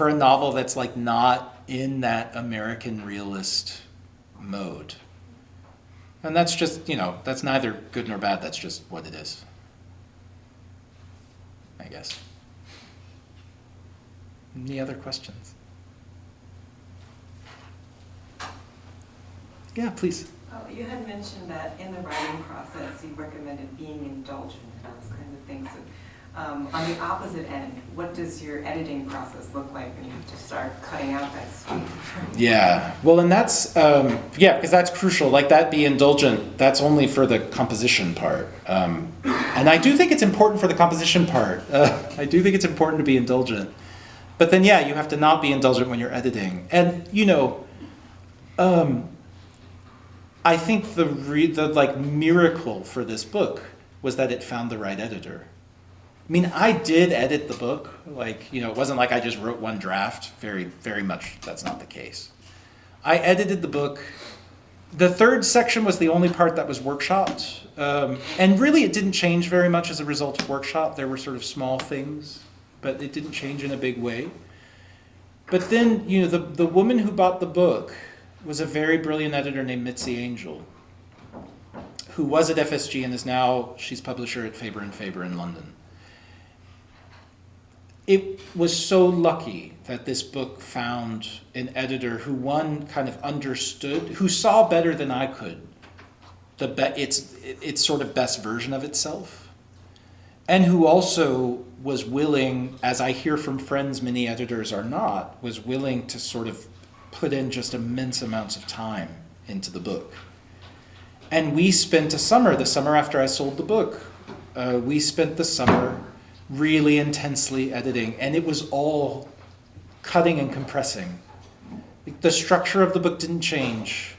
Speaker 2: a novel that's like not in that American realist mode. And that's just, that's neither good nor bad, that's just what it is, I guess. Any other questions? Yeah, please.
Speaker 8: Oh, you had mentioned that in the writing process you recommended being indulgent and those kinds of things. On the opposite end, what does your editing process look like when you just start cutting out that sweet?
Speaker 2: Yeah, well, and that's, because that's crucial. Like that be indulgent, that's only for the composition part. And I do think it's important for the composition part. I do think it's important to be indulgent. But then, you have to not be indulgent when you're editing. And, I think the miracle for this book was that it found the right editor. I did edit the book. It wasn't like I just wrote one draft. Very, very much that's not the case. I edited the book. The third section was the only part that was workshopped. And really it didn't change very much as a result of workshop. There were sort of small things, but it didn't change in a big way. But then, the woman who bought the book was a very brilliant editor named Mitzi Angel, who was at FSG and she's publisher at Faber and Faber in London. It was so lucky that this book found an editor who kind of understood, who saw better than I could, its sort of best version of itself, and who also was willing, as I hear from friends many editors are not, was willing to sort of put in just immense amounts of time into the book. And we spent the summer after I sold the book, we spent the summer really intensely editing, and it was all cutting and compressing. The structure of the book didn't change.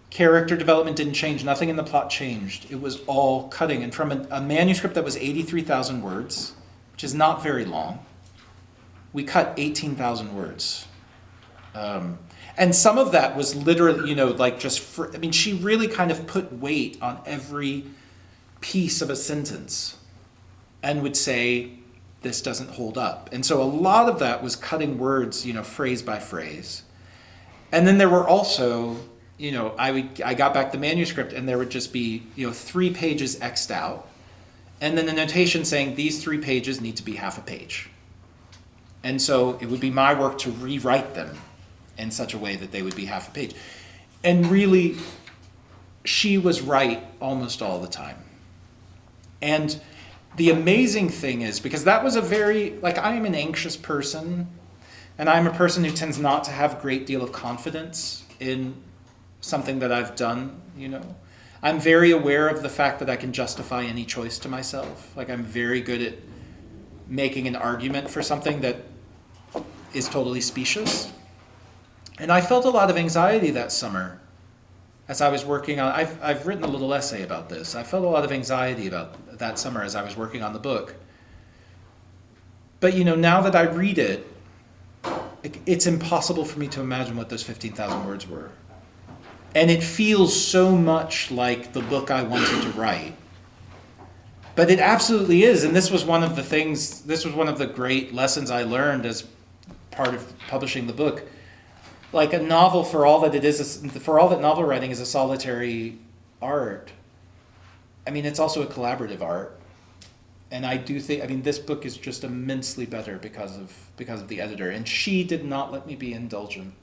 Speaker 2: Character development didn't change. Nothing in the plot changed. It was all cutting. And from a manuscript that was 83,000 words, which is not very long, we cut 18,000 words. And some of that was literally, she really kind of put weight on every piece of a sentence and would say, this doesn't hold up. And so a lot of that was cutting words, phrase by phrase. And then there were also, I got back the manuscript and there would just be, 3 pages X'd out. And then the notation saying these 3 pages need to be half a page. And so it would be my work to rewrite them in such a way that they would be half a page. And really, she was right almost all the time. And the amazing thing is, because that was I am an anxious person, and I'm a person who tends not to have a great deal of confidence in something that I've done, I'm very aware of the fact that I can justify any choice to myself. I'm very good at making an argument for something that is totally specious. And I felt a lot of anxiety that summer as I was working on, I've written a little essay about this. I felt a lot of anxiety about that summer as I was working on the book. But now that I read it, it's impossible for me to imagine what those 15,000 words were. And it feels so much like the book I wanted to write. But it absolutely is, and this was one of the great lessons I learned as part of publishing the book. Like a novel, for all that novel writing is a solitary art, it's also a collaborative art. And I do think, this book is just immensely better because of the editor. And she did not let me be indulgent.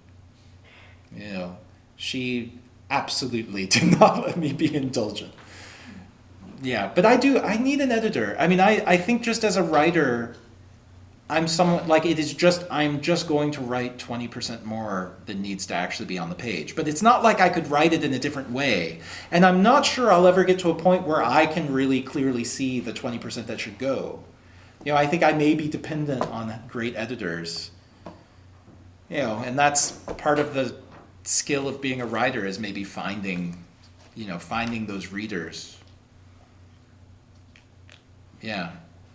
Speaker 2: She absolutely did not let me be indulgent. Yeah, but I need an editor. I think just as a writer, I'm just going to write 20% more than needs to actually be on the page. But it's not like I could write it in a different way. And I'm not sure I'll ever get to a point where I can really clearly see the 20% that should go. I think I may be dependent on great editors. And that's part of the skill of being a writer, is maybe finding those readers. Yeah,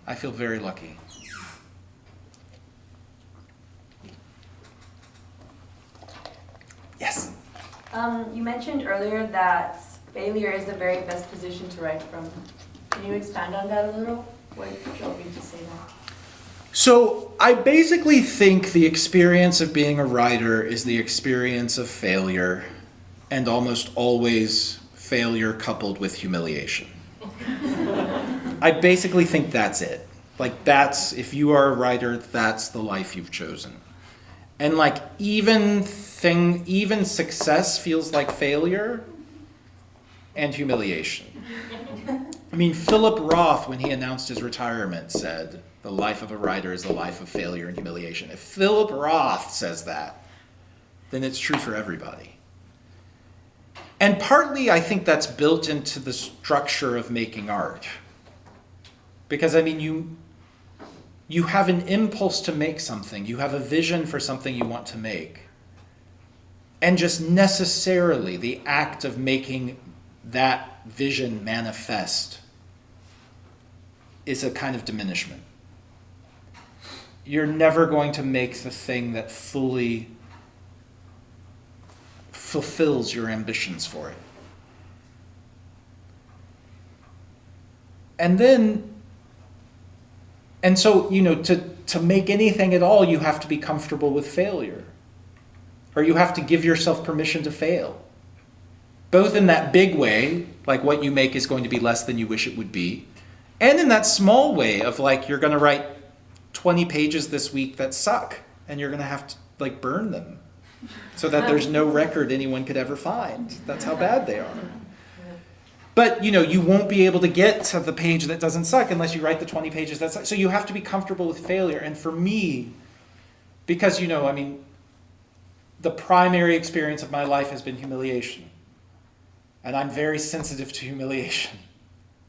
Speaker 2: I feel very lucky. Yes?
Speaker 9: You mentioned earlier that failure is the very best position to write from. Can you expand on that a little? What drove you to say that?
Speaker 2: So I basically think the experience of being a writer is the experience of failure, and almost always failure coupled with humiliation. I basically think that's it. If you are a writer, that's the life you've chosen. And even success feels like failure and humiliation. Philip Roth, when he announced his retirement, said, the life of a writer is the life of failure and humiliation. If Philip Roth says that, then it's true for everybody. And partly I think that's built into the structure of making art. Because you have an impulse to make something. You have a vision for something you want to make. And just necessarily the act of making that vision manifest is a kind of diminishment. You're never going to make the thing that fully fulfills your ambitions for it. And so, to make anything at all, you have to be comfortable with failure. Or you have to give yourself permission to fail. Both in that big way, like what you make is going to be less than you wish it would be, and in that small way of you're going to write 20 pages this week that suck, and you're going to have to burn them so that there's no record anyone could ever find. That's how bad they are. But, you won't be able to get to the page that doesn't suck unless you write the 20 pages that suck. So you have to be comfortable with failure. And for me, because, the primary experience of my life has been humiliation. And I'm very sensitive to humiliation.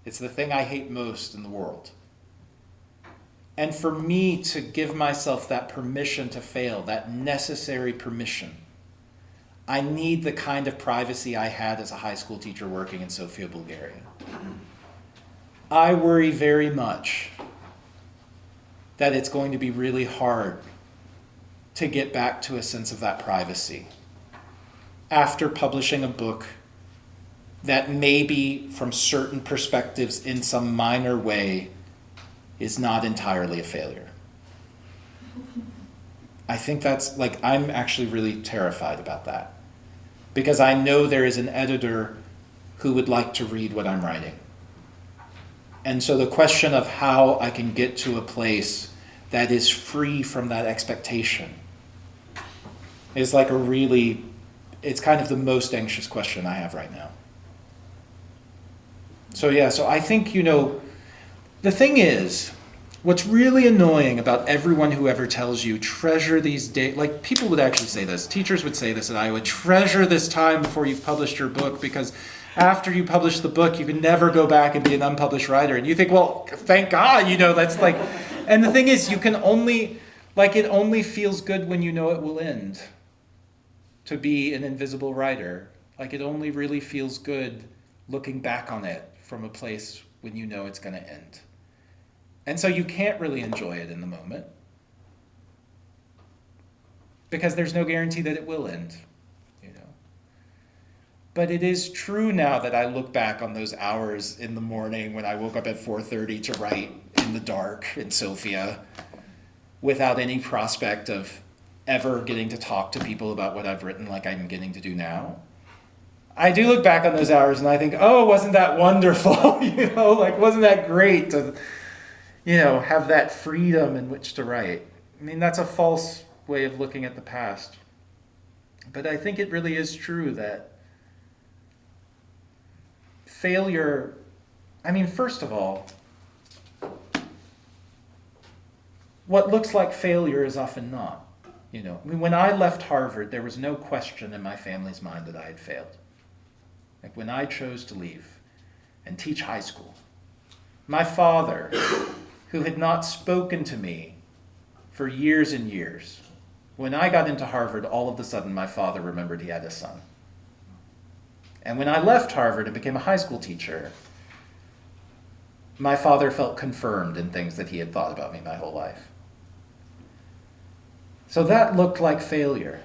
Speaker 2: It's the thing I hate most in the world. And for me to give myself that permission to fail, that necessary permission, I need the kind of privacy I had as a high school teacher working in Sofia, Bulgaria. I worry very much that it's going to be really hard to get back to a sense of that privacy after publishing a book that maybe from certain perspectives in some minor way is not entirely a failure. I think that's I'm actually really terrified about that because I know there is an editor who would like to read what I'm writing. And so the question of how I can get to a place that is free from that expectation is it's kind of the most anxious question I have right now. So I think, the thing is, what's really annoying about everyone who ever tells you, treasure these days, people would actually say this, teachers would say this at Iowa, treasure this time before you've published your book, because after you publish the book, you can never go back and be an unpublished writer. And you think, well, thank God, that's and the thing is, you can only, it only feels good when you know it will end to be an invisible writer. It only really feels good looking back on it from a place when you know it's going to end. And so you can't really enjoy it in the moment because there's no guarantee that it will end, But it is true now that I look back on those hours in the morning when I woke up at 4:30 to write in the dark in Sofia without any prospect of ever getting to talk to people about what I've written like I'm getting to do now. I do look back on those hours and I think, oh, wasn't that wonderful? Wasn't that great to, have that freedom in which to write? I mean, that's a false way of looking at the past. But I think it really is true that failure, first of all, what looks like failure is often not. When I left Harvard, there was no question in my family's mind that I had failed. When I chose to leave and teach high school, my father, who had not spoken to me for years and years, when I got into Harvard, all of a sudden my father remembered he had a son. And when I left Harvard and became a high school teacher, my father felt confirmed in things that he had thought about me my whole life. So that looked like failure.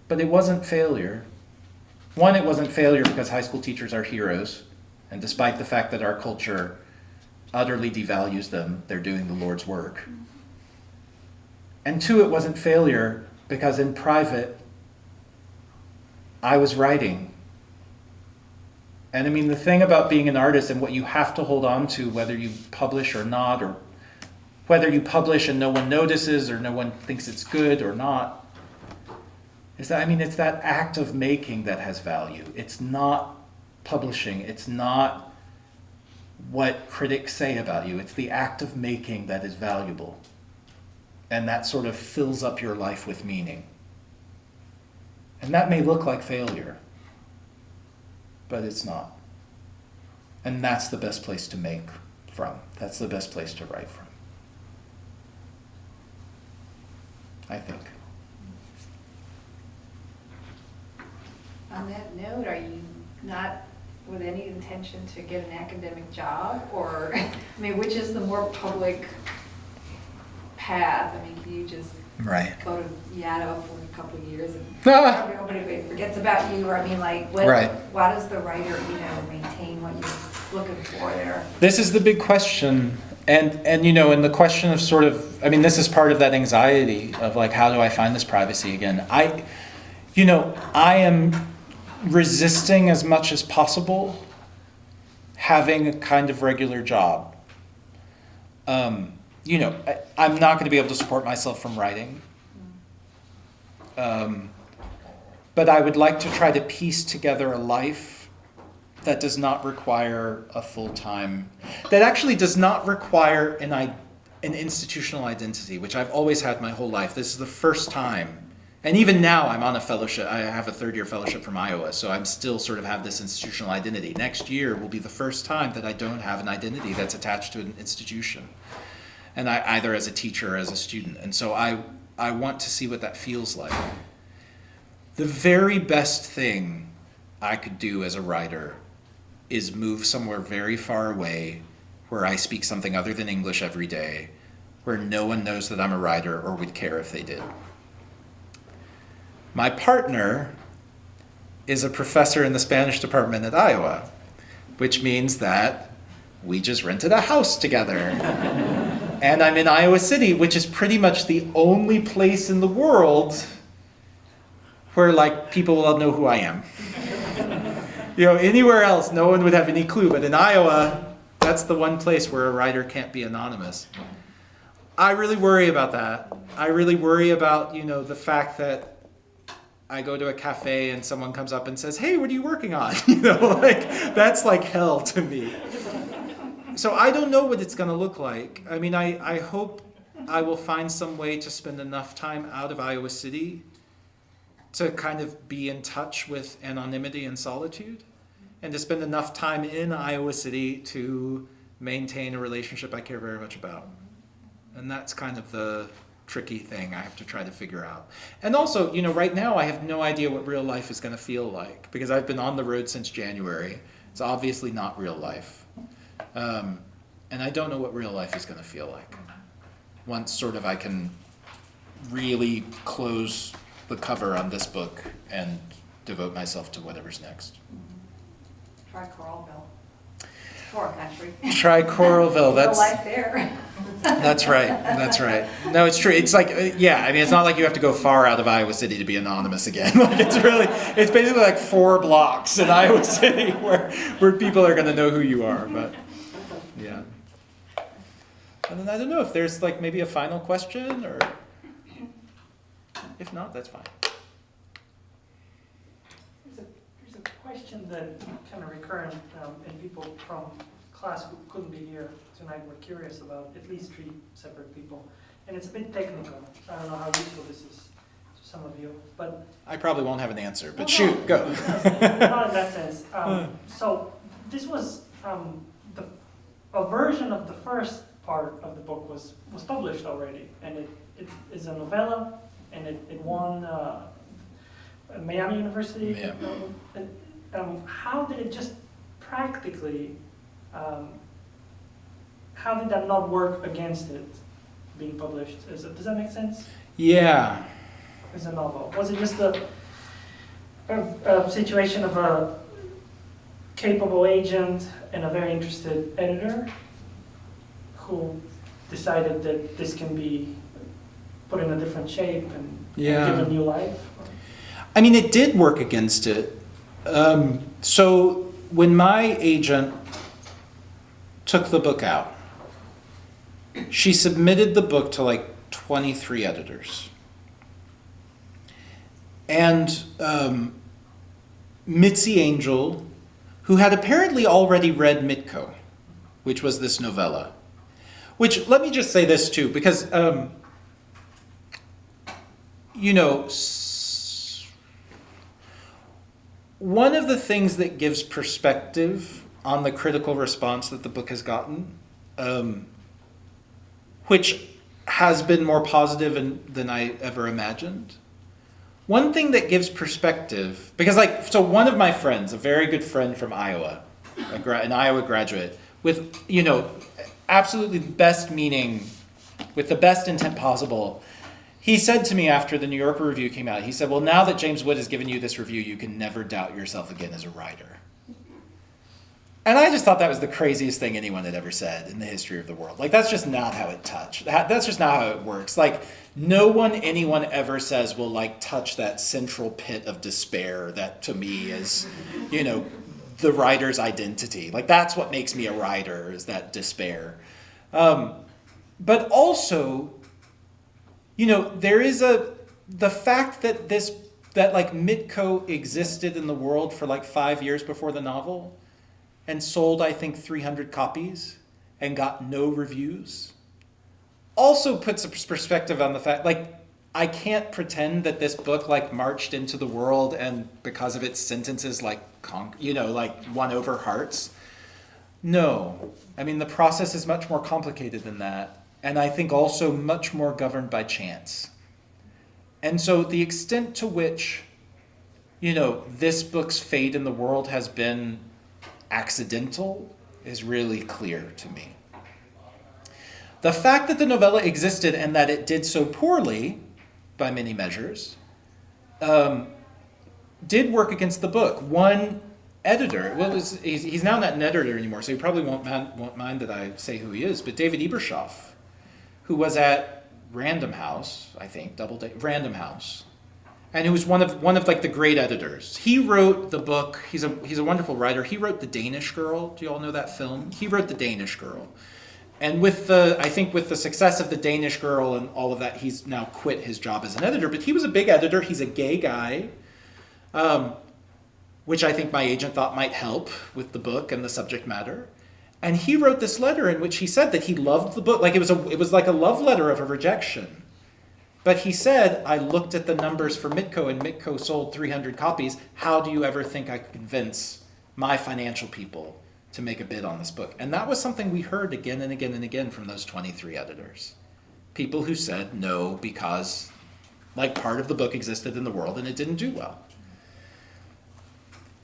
Speaker 2: But it wasn't failure. One, it wasn't failure because high school teachers are heroes, and despite the fact that our culture utterly devalues them, they're doing the Lord's work. And two, it wasn't failure because in private, I was writing. And the thing about being an artist and what you have to hold on to, whether you publish or not, or whether you publish and no one notices or no one thinks it's good or not, is that, it's that act of making that has value. It's not publishing. It's not what critics say about you. It's the act of making that is valuable. And that sort of fills up your life with meaning. And that may look like failure, but it's not. And that's the best place to make from. That's the best place to write from, I think.
Speaker 7: On that note, are you not with any intention to get an academic job? Or, which is the more public path? Can you just go to Yaddo for a couple of years and nobody forgets about you? Or, why does the writer, maintain what you're looking for there?
Speaker 2: This is the big question. And and the question of sort of, this is part of that anxiety of how do I find this privacy again? I am resisting as much as possible having a kind of regular job. I'm not going to be able to support myself from writing. But I would like to try to piece together a life that does not require a full-time, that actually does not require an institutional identity, which I've always had my whole life. This is the first time. And even now I'm on a fellowship. I have a third-year fellowship from Iowa, so I'm still sort of have this institutional identity. Next year will be the first time that I don't have an identity that's attached to an institution. and I either as a teacher or as a student. And so I want to see what that feels like. The very best thing I could do as a writer is move somewhere very far away where I speak something other than English every day, where no one knows that I'm a writer or would care if they did. My partner is a professor in the Spanish department at Iowa, which means that we just rented a house together. And I'm in Iowa City, which is pretty much the only place in the world where like people will know who I am. You know, anywhere else, no one would have any clue, but in Iowa, that's the one place where a writer can't be anonymous. I really worry about that. I really worry about, you know, the fact that I go to a cafe and someone comes up and says, "Hey, what are you working on?" You know, like, that's like hell to me. So I don't know what it's going to look like. I mean, I hope I will find some way to spend enough time out of Iowa City to kind of be in touch with anonymity and solitude, and to spend enough time in Iowa City to maintain a relationship I care very much about. And that's kind of the tricky thing I have to try to figure out. And also, you know, right now I have no idea what real life is going to feel like, because I've been on the road since January. It's obviously not real life. And I don't know what real life is going to feel like once sort of I can really close the cover on this book and devote myself to whatever's next.
Speaker 7: Try Coralville. Shore country.
Speaker 2: Try Coralville.
Speaker 7: Real life there.
Speaker 2: That's right. That's right. No, it's true. It's like, yeah, I mean, it's not like you have to go far out of Iowa City to be anonymous again. Like, it's basically like 4 blocks in Iowa City where people are going to know who you are. But, yeah. And then I don't know if there's like maybe a final question, or if not, that's fine.
Speaker 5: There's a question that kind of recurrent, and people from class who couldn't be here tonight were curious about, at least 3 separate people. And it's a bit technical. I don't know how useful this is to some of you, but...
Speaker 2: I probably won't have an answer, but
Speaker 5: no,
Speaker 2: shoot, go.
Speaker 5: Not in that sense. So this was a version of the first part of the book was published already, and it is a novella, and it won Miami University.
Speaker 2: Yeah.
Speaker 5: And how did it just practically, how did that not work against it being published? Does that make sense?
Speaker 2: Yeah.
Speaker 5: As a novel? Was it just a situation of a capable agent and a very interested editor who decided that this can be put in a different shape and given new life?
Speaker 2: I mean, it did work against it. So when my agent took the book out, she submitted the book to like 23 editors. And Mitzi Angel, who had apparently already read Mitko, which was this novella, which, let me just say this too, because, you know, one of the things that gives perspective on the critical response that the book has gotten, which has been more positive than I ever imagined. One thing that gives perspective, because so one of my friends, a very good friend from Iowa, an Iowa graduate, with, you know, absolutely the best meaning, with the best intent possible, he said to me after the New Yorker review came out, he said, "Well, now that James Wood has given you this review, you can never doubt yourself again as a writer." And I just thought that was the craziest thing anyone had ever said in the history of the world. Like, that's just not how it touched. That's just not how it works. Like, no one anyone ever says will, like, touch that central pit of despair that, to me, is, you know, the writer's identity. Like, that's what makes me a writer, is that despair. But also, you know, there is the fact that like Mitko existed in the world for like 5 years before the novel and sold, I think, 300 copies and got no reviews, also puts a perspective on the fact, like, I can't pretend that this book like marched into the world and because of its sentences like won over hearts. No, I mean, the process is much more complicated than that. and I think also much more governed by chance. And so the extent to which, this book's fate in the world has been accidental is really clear to me. The fact that the novella existed and that it did so poorly, by many measures, did work against the book. One editor, he's now not an editor anymore, so he probably won't mind that I say who he is, but David Ebershoff, who was at Random House, I think, Random House, and who was one of like the great editors. He wrote the book. He's a wonderful writer. He wrote The Danish Girl. Do you all know that film? He wrote The Danish Girl. And with the success of The Danish Girl and all of that, he's now quit his job as an editor. But he was a big editor. He's a gay guy, which I think my agent thought might help with the book and the subject matter. And he wrote this letter in which he said that he loved the book. Like it was like a love letter of a rejection. But he said, I looked at the numbers for Mitko, and Mitko sold 300 copies. How do you ever think I could convince my financial people to make a bid on this book? And that was something we heard again and again and again from those 23 editors. People who said no because part of the book existed in the world and it didn't do well.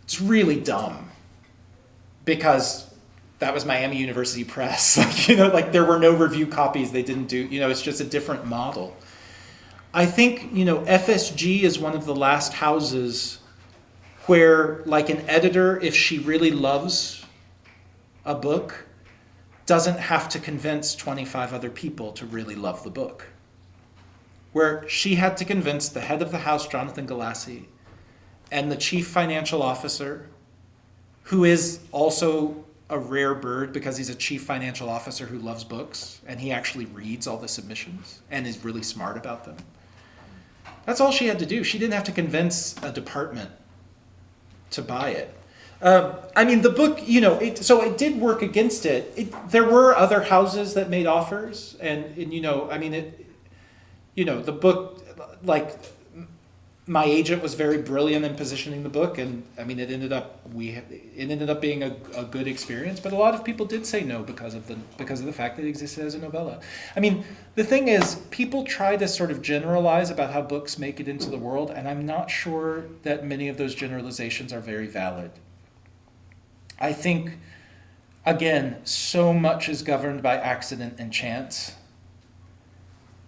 Speaker 2: It's really dumb because that was Miami University Press. There were no review copies. They didn't do, it's just a different model. I think, FSG is one of the last houses where, an editor, if she really loves a book, doesn't have to convince 25 other people to really love the book. Where she had to convince the head of the house, Jonathan Galassi, and the chief financial officer, who is also a rare bird because he's a chief financial officer who loves books, and he actually reads all the submissions and is really smart about them. That's all she had to do. She didn't have to convince a department to buy it. The book, so it did work against it. There were other houses that made offers, and the book, my agent was very brilliant in positioning the book, and it ended up being a good experience. But a lot of people did say no because of the fact that it existed as a novella. The thing is, people try to sort of generalize about how books make it into the world, and I'm not sure that many of those generalizations are very valid. I think, again, so much is governed by accident and chance,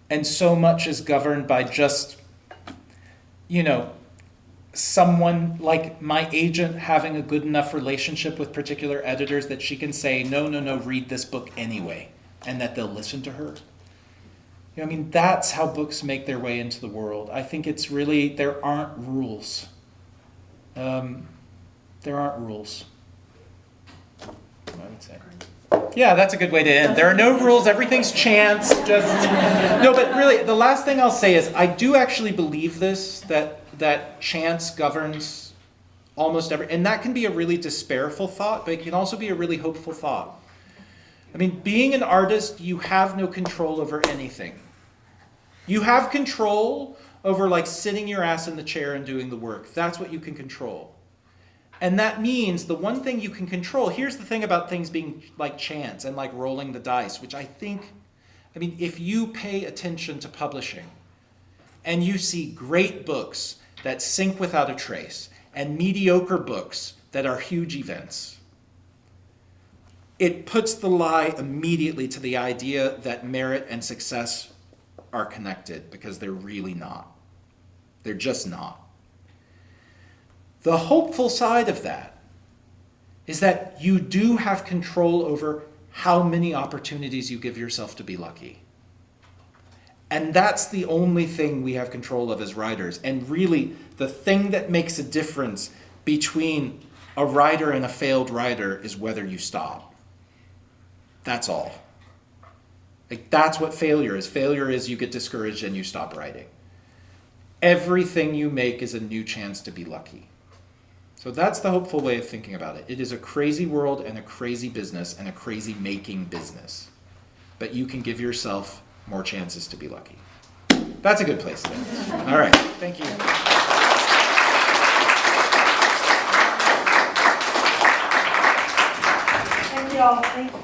Speaker 2: and so much is governed by just someone like my agent having a good enough relationship with particular editors that she can say, no, read this book anyway, and that they'll listen to her. That's how books make their way into the world. I think it's really, there aren't rules. There aren't rules, I would say. Yeah, that's a good way to end. There are no rules. Everything's chance. No, but really, the last thing I'll say is I do actually believe this, that chance governs almost every, and that can be a really despairful thought, but it can also be a really hopeful thought. Being an artist, you have no control over anything. You have control over sitting your ass in the chair and doing the work. That's what you can control. And that means the one thing you can control, here's the thing about things being like chance and like rolling the dice, which I think, if you pay attention to publishing and you see great books that sink without a trace and mediocre books that are huge events, it puts the lie immediately to the idea that merit and success are connected, because they're really not. They're just not. The hopeful side of that is that you do have control over how many opportunities you give yourself to be lucky. And that's the only thing we have control of as writers. And really, the thing that makes a difference between a writer and a failed writer is whether you stop. That's all. That's what failure is. Failure is you get discouraged and you stop writing. Everything you make is a new chance to be lucky. So that's the hopeful way of thinking about it. It is a crazy world and a crazy business and a crazy making business. But you can give yourself more chances to be lucky. That's a good place to end. All right. Thank you.
Speaker 9: Thank you all. Thank you.